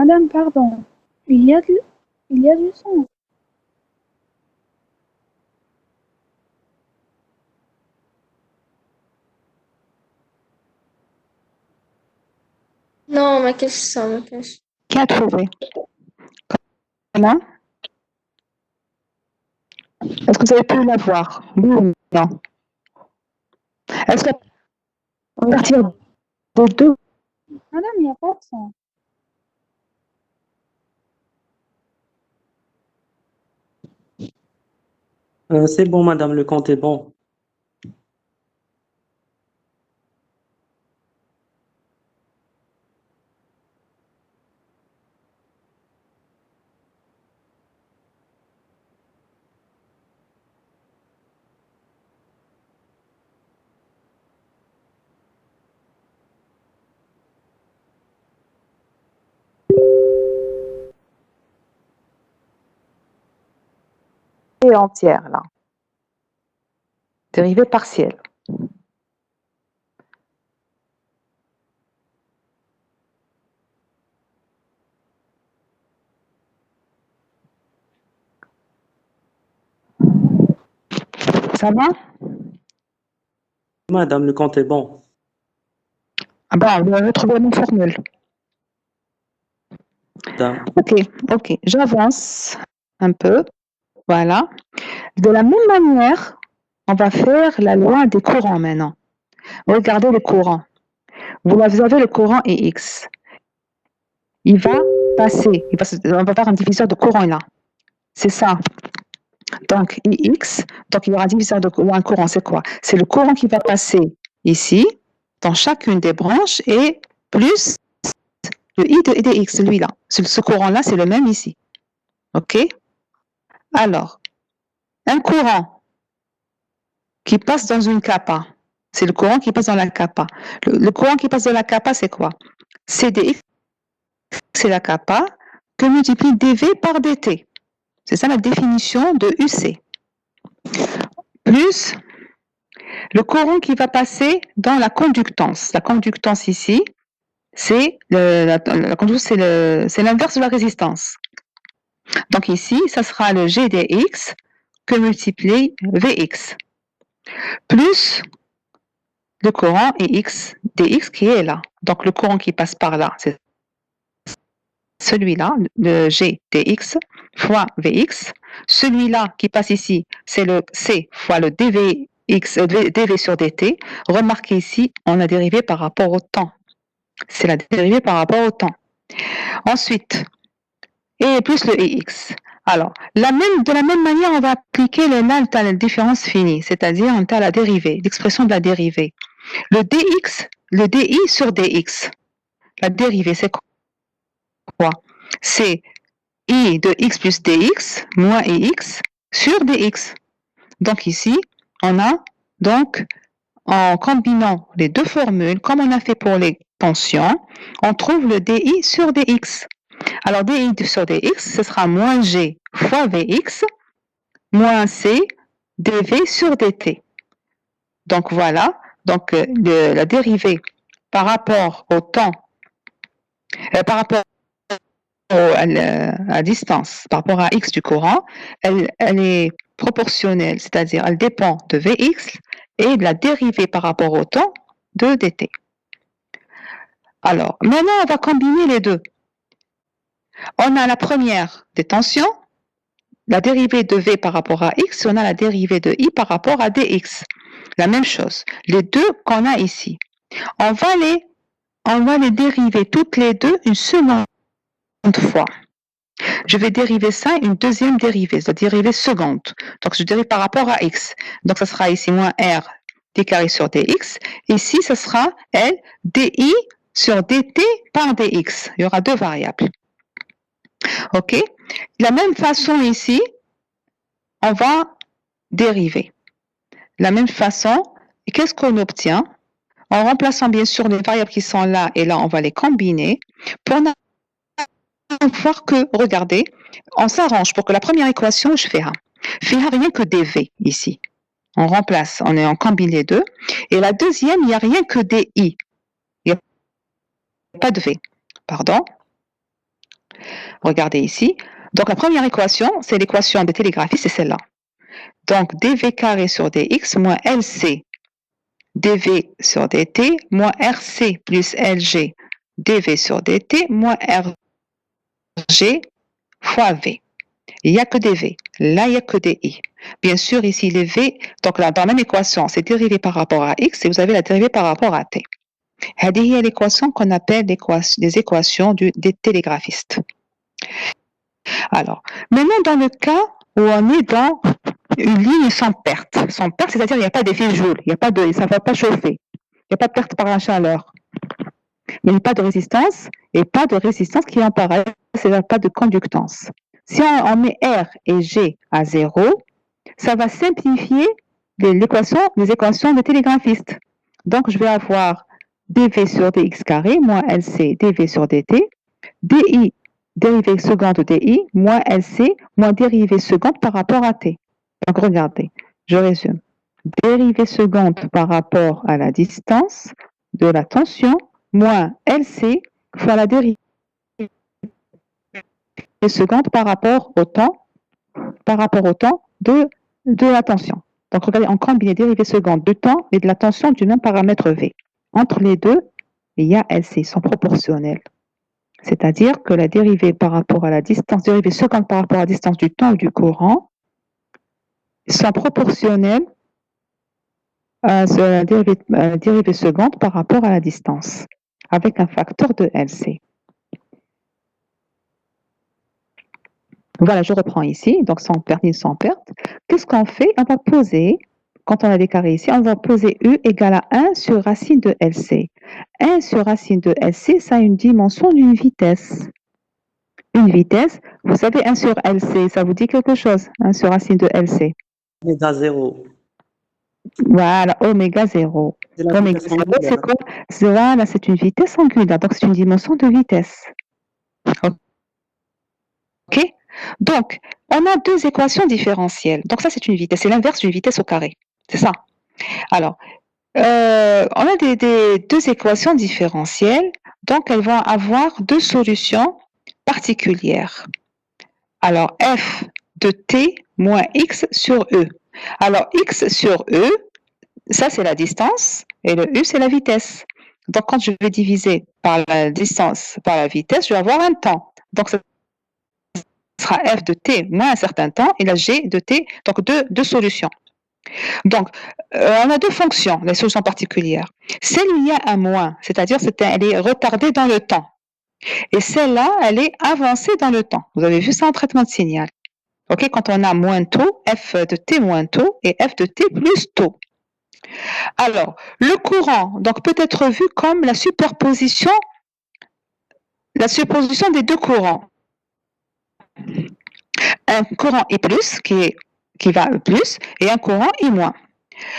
Speaker 6: Madame, pardon. Il y a du son.
Speaker 4: Non, ما كاينش الصوت ما كاينش.
Speaker 1: Qui a trouvé? Comment? Est-ce que vous avez pu la voir? Oui ou non? Est-ce qu'à partir de 2,
Speaker 6: Madame, il n'y a pas de son.
Speaker 3: C'est bon, madame, le compte est bon.
Speaker 1: dérivée entière, là. Dérivée partielle. Ça va?
Speaker 3: Madame, le compte est bon.
Speaker 1: Ah ben, vous avez trouvé la même formule.
Speaker 3: Madame.
Speaker 1: Ok, j'avance un peu. Voilà. De la même manière, on va faire la loi des courants maintenant. Regardez le courant. Vous avez le courant EX. Il va passer, on va faire un diviseur de courant là. C'est ça. Donc, IX, donc il y aura un diviseur ou un courant, c'est quoi? C'est le courant qui va passer ici, dans chacune des branches, et plus le I de DX, celui-là. Ce courant-là, c'est le même ici. OK? Alors, un courant qui passe dans une kappa, c'est le courant qui passe dans la kappa. Le courant qui passe dans la kappa, c'est quoi? C'est DX, c'est la kappa, que multiplie dV par dt. C'est ça la définition de UC. Plus le courant qui va passer dans la conductance. La conductance ici, c'est la conductance, c'est l'inverse de la résistance. Donc ici, ça sera le GDX que multiplie VX. Plus le courant EX, DX qui est là. Donc le courant qui passe par là, c'est celui-là, le GDX fois VX. Celui-là qui passe ici, c'est le C fois le dV sur dt. Remarquez ici, on a dérivé par rapport au temps. C'est la dérivée par rapport au temps. Ensuite, et plus le EX. Alors, de la même manière, on va appliquer la différence finie, c'est-à-dire on a la dérivée, l'expression de la dérivée. Le dx, le di sur dx. La dérivée, c'est quoi? C'est i de x plus dx moins ix sur dx. Donc ici, on a donc, en combinant les deux formules, comme on a fait pour les tensions, on trouve le di sur dx. Alors, di sur dx, ce sera moins g fois vx, moins c dv sur dt. Donc, voilà. Donc, la dérivée par rapport au temps, par rapport à la distance, par rapport à x du courant, elle est proportionnelle, c'est-à-dire elle dépend de vx et de la dérivée par rapport au temps de dt. Alors, maintenant, on va combiner les deux. On a la première des tensions, la dérivée de v par rapport à x, on a la dérivée de i par rapport à dx. La même chose. Les deux qu'on a ici. On va les dériver toutes les deux une seconde fois. Je vais dériver ça une deuxième dérivée, la dérivée seconde. Donc, je dérive par rapport à x. Donc, ça sera ici moins r d carré sur dx. Ici, ce sera L di sur dt par dx. Il y aura deux variables. OK? De la même façon ici, on va dériver. De la même façon, qu'est-ce qu'on obtient? En remplaçant bien sûr les variables qui sont là et là, on va les combiner pour voir que, regardez, on s'arrange pour que la première équation, je fais rien que dv ici. On remplace, on combine les deux. Et la deuxième, il n'y a rien que di. Il n'y a pas de v. Pardon. Regardez ici. Donc, la première équation, c'est l'équation des télégraphistes, c'est celle-là. Donc, dv carré sur dx moins lc dv sur dt moins rc plus lg dv sur dt moins rg fois v. Il n'y a que des v. Là, il n'y a que des i. Bien sûr, ici, les v, donc là, dans la même équation, c'est dérivé par rapport à x et vous avez la dérivée par rapport à t. هذه هي l'équation qu'on appelle les équations des télégraphistes. Alors, maintenant, dans le cas où on est dans une ligne sans perte, c'est-à-dire il n'y a pas d'effet Joule, ça ne va pas chauffer, il n'y a pas de perte par la chaleur, il n'y a pas de résistance et pas de résistance qui est en parallèle, c'est-à-dire pas de conductance. Si on met R et G à 0, ça va simplifier les équations des télégraphistes. Donc, je vais avoir dv sur dx carré moins lc dv sur dt, di dérivée seconde de di moins lc moins dérivée seconde par rapport à t. Donc, regardez, je résume. Dérivée seconde par rapport à la distance de la tension moins lc fois la dérivée seconde par rapport au temps de la tension. Donc, regardez, on combine les dérivées secondes du temps et de la tension du même paramètre V. Entre les deux, il y a LC, ils sont proportionnels. C'est-à-dire que la dérivée par rapport à la distance, dérivée seconde par rapport à la distance du temps ou du courant, sont proportionnels à la dérivée seconde par rapport à la distance, avec un facteur de LC. Voilà, je reprends ici, donc sans perte ni sans perte. Qu'est-ce qu'on fait? On va poser, quand on a des carrés ici, on va poser U égale à 1 sur racine de LC. 1 sur racine de LC, ça a une dimension d'une vitesse. Une vitesse, vous savez, 1 sur LC, ça vous dit quelque chose? 1 sur racine de LC.
Speaker 3: Oméga 0.
Speaker 1: Voilà, oméga 0. Oméga 0, c'est quoi? Voilà, c'est une vitesse angulaire, donc c'est une dimension de vitesse. OK? Donc, on a deux équations différentielles. Donc ça, c'est une vitesse. C'est l'inverse d'une vitesse au carré. C'est ça. Alors, on a deux équations différentielles. Donc, elles vont avoir deux solutions particulières. Alors, f de t moins x sur e. Alors, x sur e, ça, c'est la distance. Et le u, c'est la vitesse. Donc, quand je vais diviser par la distance, par la vitesse, je vais avoir un temps. Donc, ça sera f de t moins un certain temps et la g de t, donc deux solutions. Donc, on a deux fonctions, les solutions particulières. Celle où il y a un moins, c'est-à-dire elle est retardée dans le temps. Et celle-là, elle est avancée dans le temps. Vous avez vu ça en traitement de signal. Okay, quand on a moins taux, f de t moins taux et f de t plus taux. Alors, le courant donc, peut être vu comme la superposition des deux courants. Un courant I+, qui va plus, et un courant I-.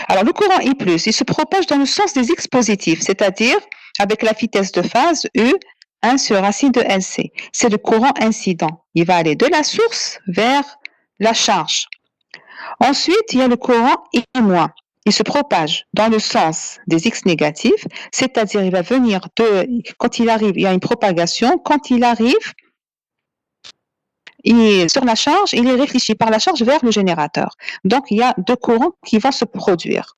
Speaker 1: Alors, le courant I+, il se propage dans le sens des X positifs, c'est-à-dire avec la vitesse de phase U, 1 sur racine de LC. C'est le courant incident. Il va aller de la source vers la charge. Ensuite, il y a le courant I-. Il se propage dans le sens des X négatifs, c'est-à-dire il va venir quand il arrive, il y a une propagation, quand il arrive, sur la charge, il est réfléchi par la charge vers le générateur. Donc, il y a deux courants qui vont se produire.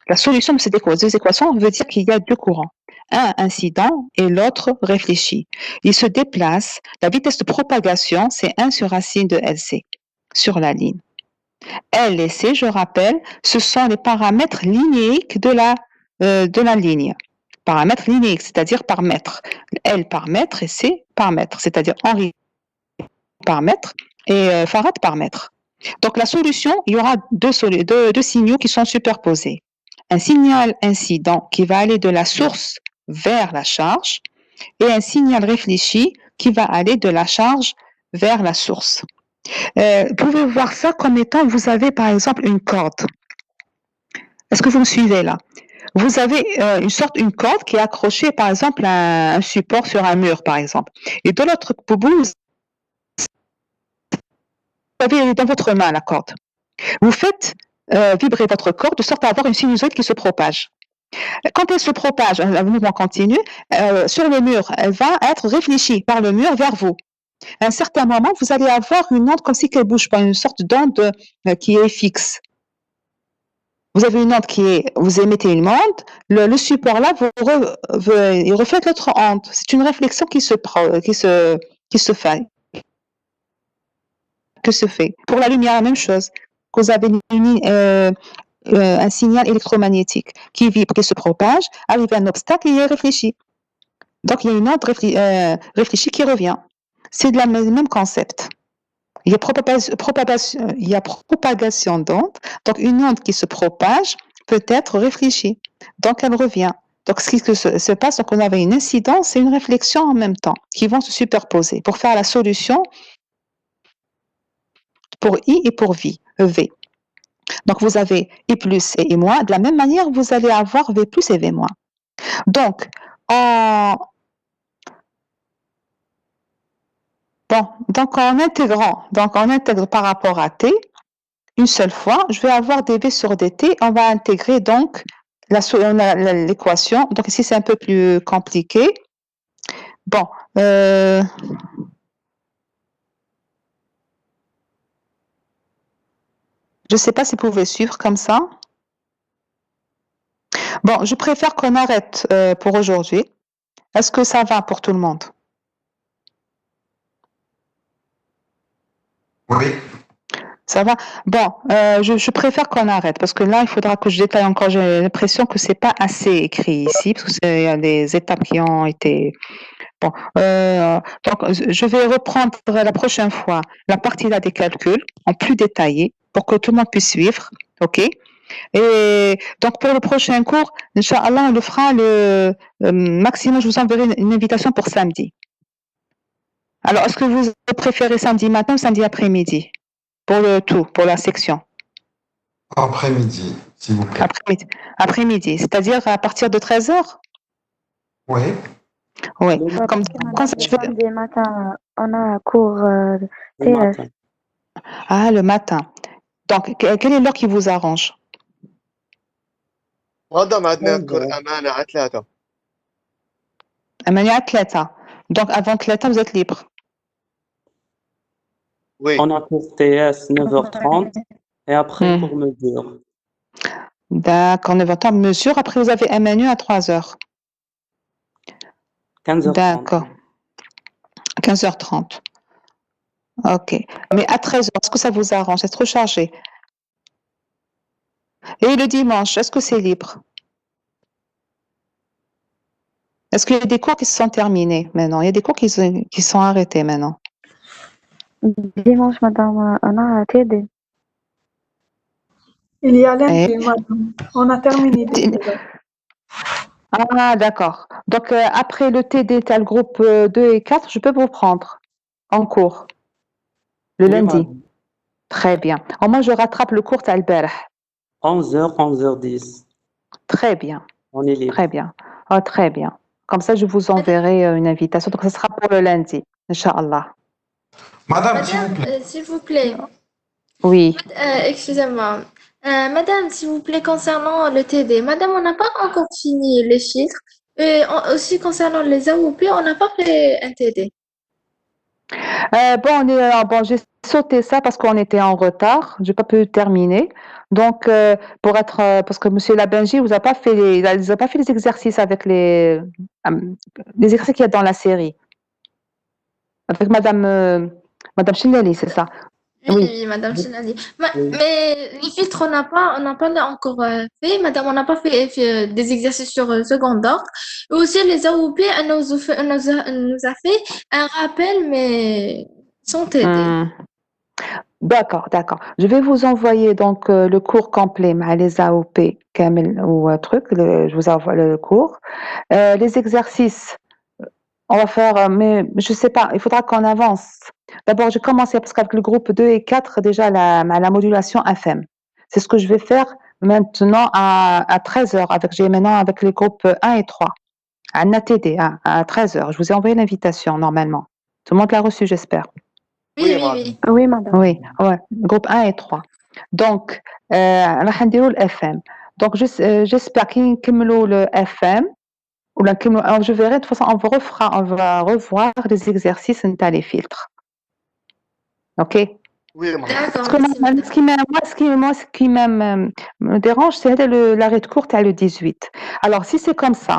Speaker 1: La solution de ces deux équations veut dire qu'il y a deux courants. Un incident et l'autre réfléchi. Ils se déplacent. La vitesse de propagation, c'est 1 sur racine de LC sur la ligne. L et C, je rappelle, ce sont les paramètres linéiques de la ligne. Paramètres linéiques, c'est-à-dire par mètre. L par mètre et C par mètre, c'est-à-dire Henri par mètre et farad par mètre. Donc la solution, il y aura deux signaux qui sont superposés. Un signal incident qui va aller de la source vers la charge et un signal réfléchi qui va aller de la charge vers la source. Vous pouvez voir ça comme étant, vous avez par exemple une corde. Est-ce que vous me suivez là? Vous avez une corde qui est accrochée par exemple à un support sur un mur par exemple. Et de l'autre bout, vous avez dans votre main la corde. Vous faites vibrer votre corde de sorte à avoir une sinusoïde qui se propage. Quand elle se propage, un mouvement continu, sur le mur, elle va être réfléchie par le mur vers vous. À un certain moment, vous allez avoir une onde comme si qu'elle bouge pas, une sorte d'onde qui est fixe. Vous avez une onde vous émettez une onde, le support là, il reflète l'autre onde. C'est une réflexion qui se fait. Que se fait. Pour la lumière, la même chose. Vous avez un signal électromagnétique qui vibre, qui se propage, arrive à un obstacle et il est réfléchi. Donc, il y a une onde réfléchie qui revient. C'est le même concept. Il y a propagation d'ondes. Donc, une onde qui se propage peut être réfléchie. Donc, elle revient. Donc, ce qui se passe, c'est qu'on avait une incidence et une réflexion en même temps qui vont se superposer pour faire la solution pour I et pour V. Donc, vous avez I plus et I moins. De la même manière, vous allez avoir V plus et V moins. Donc, en intègre par rapport à T, une seule fois, je vais avoir dV sur dt. On va intégrer donc l'équation. Donc ici, c'est un peu plus compliqué. Bon. Je ne sais pas si vous pouvez suivre comme ça. Bon, je préfère qu'on arrête pour aujourd'hui. Est-ce que ça va pour tout le monde?
Speaker 5: Oui.
Speaker 1: Ça va? Bon, je préfère qu'on arrête parce que là, il faudra que je détaille encore. J'ai l'impression que c'est pas assez écrit ici parce qu'il y a des étapes qui ont été. Bon, donc je vais reprendre la prochaine fois la partie là des calculs en plus détaillé pour que tout le monde puisse suivre, ok? Et donc pour le prochain cours, Inch'Allah, on le fera le maximum. Je vous enverrai une invitation pour samedi. Alors, est-ce que vous préférez samedi matin ou samedi après-midi? Pour la section.
Speaker 5: Après-midi, s'il vous plaît.
Speaker 1: Après-midi, c'est-à-dire à partir de 13h?
Speaker 5: Oui.
Speaker 1: Oui.
Speaker 6: Comme samedi matin, on a un cours TF.
Speaker 1: Ah, le matin. Donc, quelle est l'heure qui vous arrange?
Speaker 7: غدا ما عندنا أمانة على 3.
Speaker 1: أمانة على 3. Donc, avant 3, vous êtes libre.
Speaker 7: Oui.
Speaker 3: On a cours TS 9h30 et après cours mesure.
Speaker 1: D'accord, 9h30 mesure. Après, vous avez un menu à 3h.
Speaker 3: 15h30.
Speaker 1: D'accord. 15h30. Ok. Mais à 13h, est-ce que ça vous arrange? C'est trop chargé. Et le dimanche, est-ce que c'est libre? Est-ce qu'il y a des cours qui se sont terminés maintenant? Il y a des cours qui sont arrêtés maintenant.
Speaker 6: Dimanche, madame, on a TD.
Speaker 8: Il y a lundi, madame. On a terminé déjà.
Speaker 1: Ah, d'accord. Donc, après le TD, tu as le groupe 2 et 4, je peux vous prendre en cours le lundi.
Speaker 3: Madame.
Speaker 1: Très bien. Moi, je rattrape le cours Talberh.
Speaker 3: 11h, 11h10.
Speaker 1: Très bien.
Speaker 3: On est libre.
Speaker 1: Très bien. Oh, très bien. Comme ça, je vous enverrai une invitation. Donc, ce sera pour le lundi, Inch'Allah.
Speaker 5: Madame, s'il vous plaît.
Speaker 4: S'il vous plaît.
Speaker 1: Oui.
Speaker 4: Excusez-moi. Madame, s'il vous plaît, concernant le TD, madame, on n'a pas encore fini les filtres. Et aussi concernant les AOP, on n'a pas fait un TD.
Speaker 1: Bon, j'ai sauté ça parce qu'on était en retard. J'ai pas pu terminer. Donc, parce que Monsieur Labenji vous a pas fait les exercices avec les exercices qu'il y a dans la série. Avec Madame Chinelli, c'est ça?
Speaker 4: Oui, Madame Chinelli. Mais les filtres, on n'a pas encore fait. Madame, on n'a pas fait des exercices sur second ordre. Et aussi, les AOP, elle nous a fait un rappel, mais sans TD.
Speaker 1: D'accord. Je vais vous envoyer donc le cours complet, les AOP, ou truc. Je vous envoie le cours. Les exercices, on va faire, mais je sais pas, il faudra qu'on avance. D'abord, j'ai commencé parce qu'avec le groupe 2 et 4, déjà la modulation FM. C'est ce que je vais faire maintenant à 13h, avec les groupes 1 et 3. À NATD, à 13h. Je vous ai envoyé l'invitation normalement. Tout le monde l'a reçu, j'espère.
Speaker 4: Oui.
Speaker 6: Oui, madame.
Speaker 1: Oui, ouais, groupe 1 et 3. Donc, راح نديرو le FM. Donc, j'espère qu'ils نكملوا le FM Alors, je verrai, de toute façon, on va revoir les exercices dans les filtres. OK?
Speaker 7: Oui, madame.
Speaker 1: Parce
Speaker 4: D'accord,
Speaker 1: que
Speaker 4: merci, madame.
Speaker 1: ce qui me dérange, c'est l'arrêt de cours à le 18. Alors, si c'est comme ça,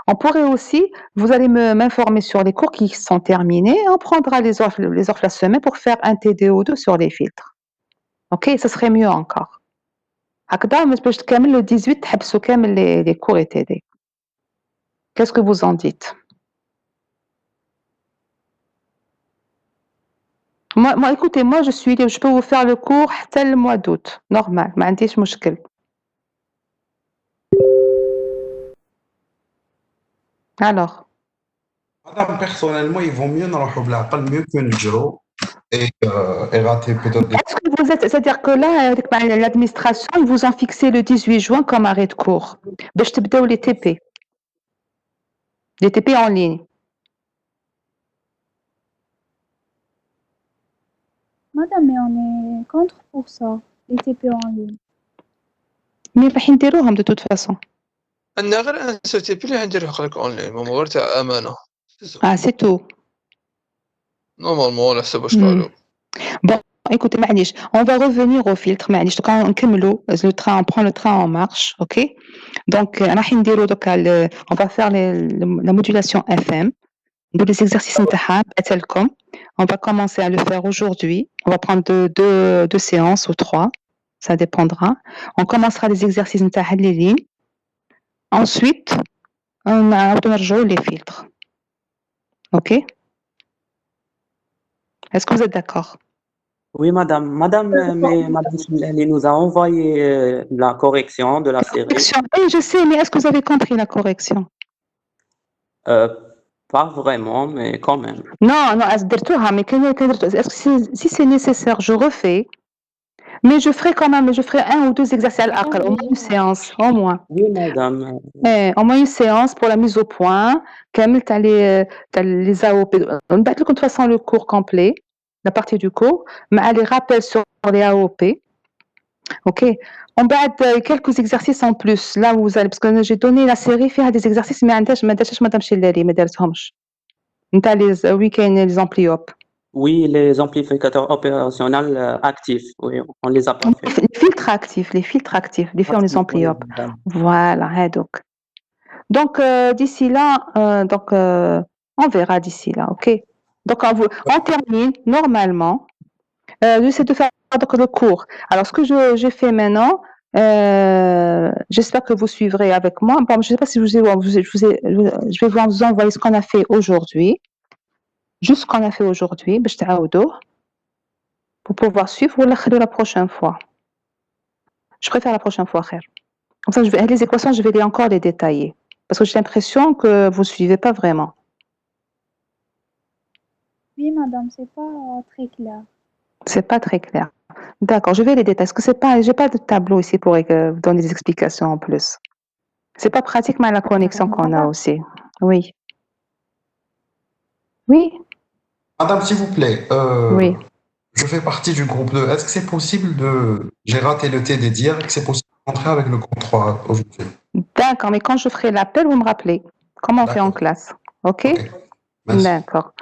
Speaker 1: on pourrait aussi, vous allez m'informer sur les cours qui sont terminés, on prendra les offres la semaine pour faire un TDO2 sur les filtres. OK? Ça serait mieux encore. هكذا باش تكمل le 18 تحبسوا كامل les cours et TD. Qu'est-ce que vous en dites? Moi, écoutez, moi, je peux vous faire le cours حتى le mois d'août. Normal, ما عنديش مشكل. Alors,
Speaker 5: Madame, personnellement, ils vont mieux نروحوا بالعقل mieux que نجروا et rater peut-être des...
Speaker 1: est-ce que vous êtes, c'est-à-dire que là, avec l'administration, ils vous ont fixé le 18 juin comme arrêt de cours. باش تبداو les TP. Les TP en ligne.
Speaker 6: Madame, mais on est contre pour ça, les TP en ligne.
Speaker 1: Mais راح نديروهم de toute façon.
Speaker 2: عندنا غير ان سي تي بي اللي غنديروه لك اونلاين، ماما غير تاع امانه.
Speaker 1: Ah, c'est tout.
Speaker 2: نورمالمون على حسب واش قالوا.
Speaker 1: Bon, écoutez, معليش, on va revenir au filtre, معليش, donc نكملوا le train, on prend le train en marche, ok? Donc, راح نديروا دوكا on va faire la modulation FM. Donc, les exercices نتاعها بأتلكم. On va commencer à le faire aujourd'hui. On va prendre deux séances ou 3. Ça dépendra. On commencera les exercices نتاعها les lignes. Ensuite, on a les filtres. Ok? Est-ce que vous êtes d'accord?
Speaker 3: Oui, madame. Mais madame Chimlali nous a envoyé la correction de la série.
Speaker 1: Correction. Oui, je sais, mais est-ce que vous avez compris la correction?
Speaker 3: Pas vraiment, mais quand même.
Speaker 1: Non, mais est-ce que si c'est nécessaire, je refais. Mais je ferai quand même, je ferai 1 ou 2 exercices à au moins une séance, au moins.
Speaker 3: Oui, madame.
Speaker 1: Au moins une séance pour la mise au point. Kamel, t'as les AOP. On va de toute façon le cours complet, la partie du cours, mais les rappels sur les AOP. Ok. On va quelques exercices en plus. Là où vous allez, parce que j'ai donné la série, faire des exercices, mais madame Chilleri, mais t'as les week-ends, les ampli-op.
Speaker 3: Oui, les amplificateurs opérationnels actifs, oui, on les a pas fait.
Speaker 1: Les filtres actifs, les filles, on les ampli-op. Voilà, donc d'ici là, on verra d'ici là, ok? Donc on termine normalement. J'essaie de faire donc, le cours. Alors ce que j'ai fait maintenant, j'espère que vous suivrez avec moi. Bon, je ne sais pas si je vais vous envoyer ce qu'on a fait aujourd'hui. Juste ce qu'on a fait aujourd'hui, pour pouvoir suivre ou la prochaine fois. Je préfère la prochaine fois. Comme ça, les équations, je vais encore les détailler. Parce que j'ai l'impression que vous ne suivez pas vraiment.
Speaker 6: Oui, madame, c'est pas très clair.
Speaker 1: C'est pas très clair. D'accord, je vais les détailler. Parce que c'est pas, j'ai pas de tableau ici pour vous donner des explications en plus. C'est pas pratique, mais la connexion qu'on a aussi. Oui. Oui.
Speaker 5: Madame, s'il vous plaît,
Speaker 1: Oui.
Speaker 5: je fais partie du groupe 2. Est-ce que c'est possible de... J'ai raté le TD d'hier, est-ce que c'est possible d'entrer avec le groupe 3 aujourd'hui?
Speaker 1: D'accord, mais quand je ferai l'appel, vous me rappelez. Comment on fait en classe? Ok?
Speaker 5: Merci.
Speaker 1: D'accord.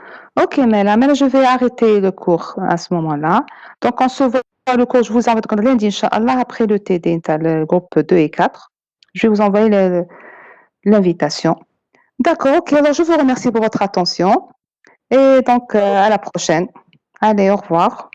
Speaker 1: Ok, mais là, je vais arrêter le cours à ce moment-là. Donc, on se voit le cours, je vous envoie lundi, Inch'Allah, après le TD, le groupe 2 et 4. Je vais vous envoyer l'invitation. D'accord, ok. Alors, je vous remercie pour votre attention. Et donc, à la prochaine. Allez, au revoir.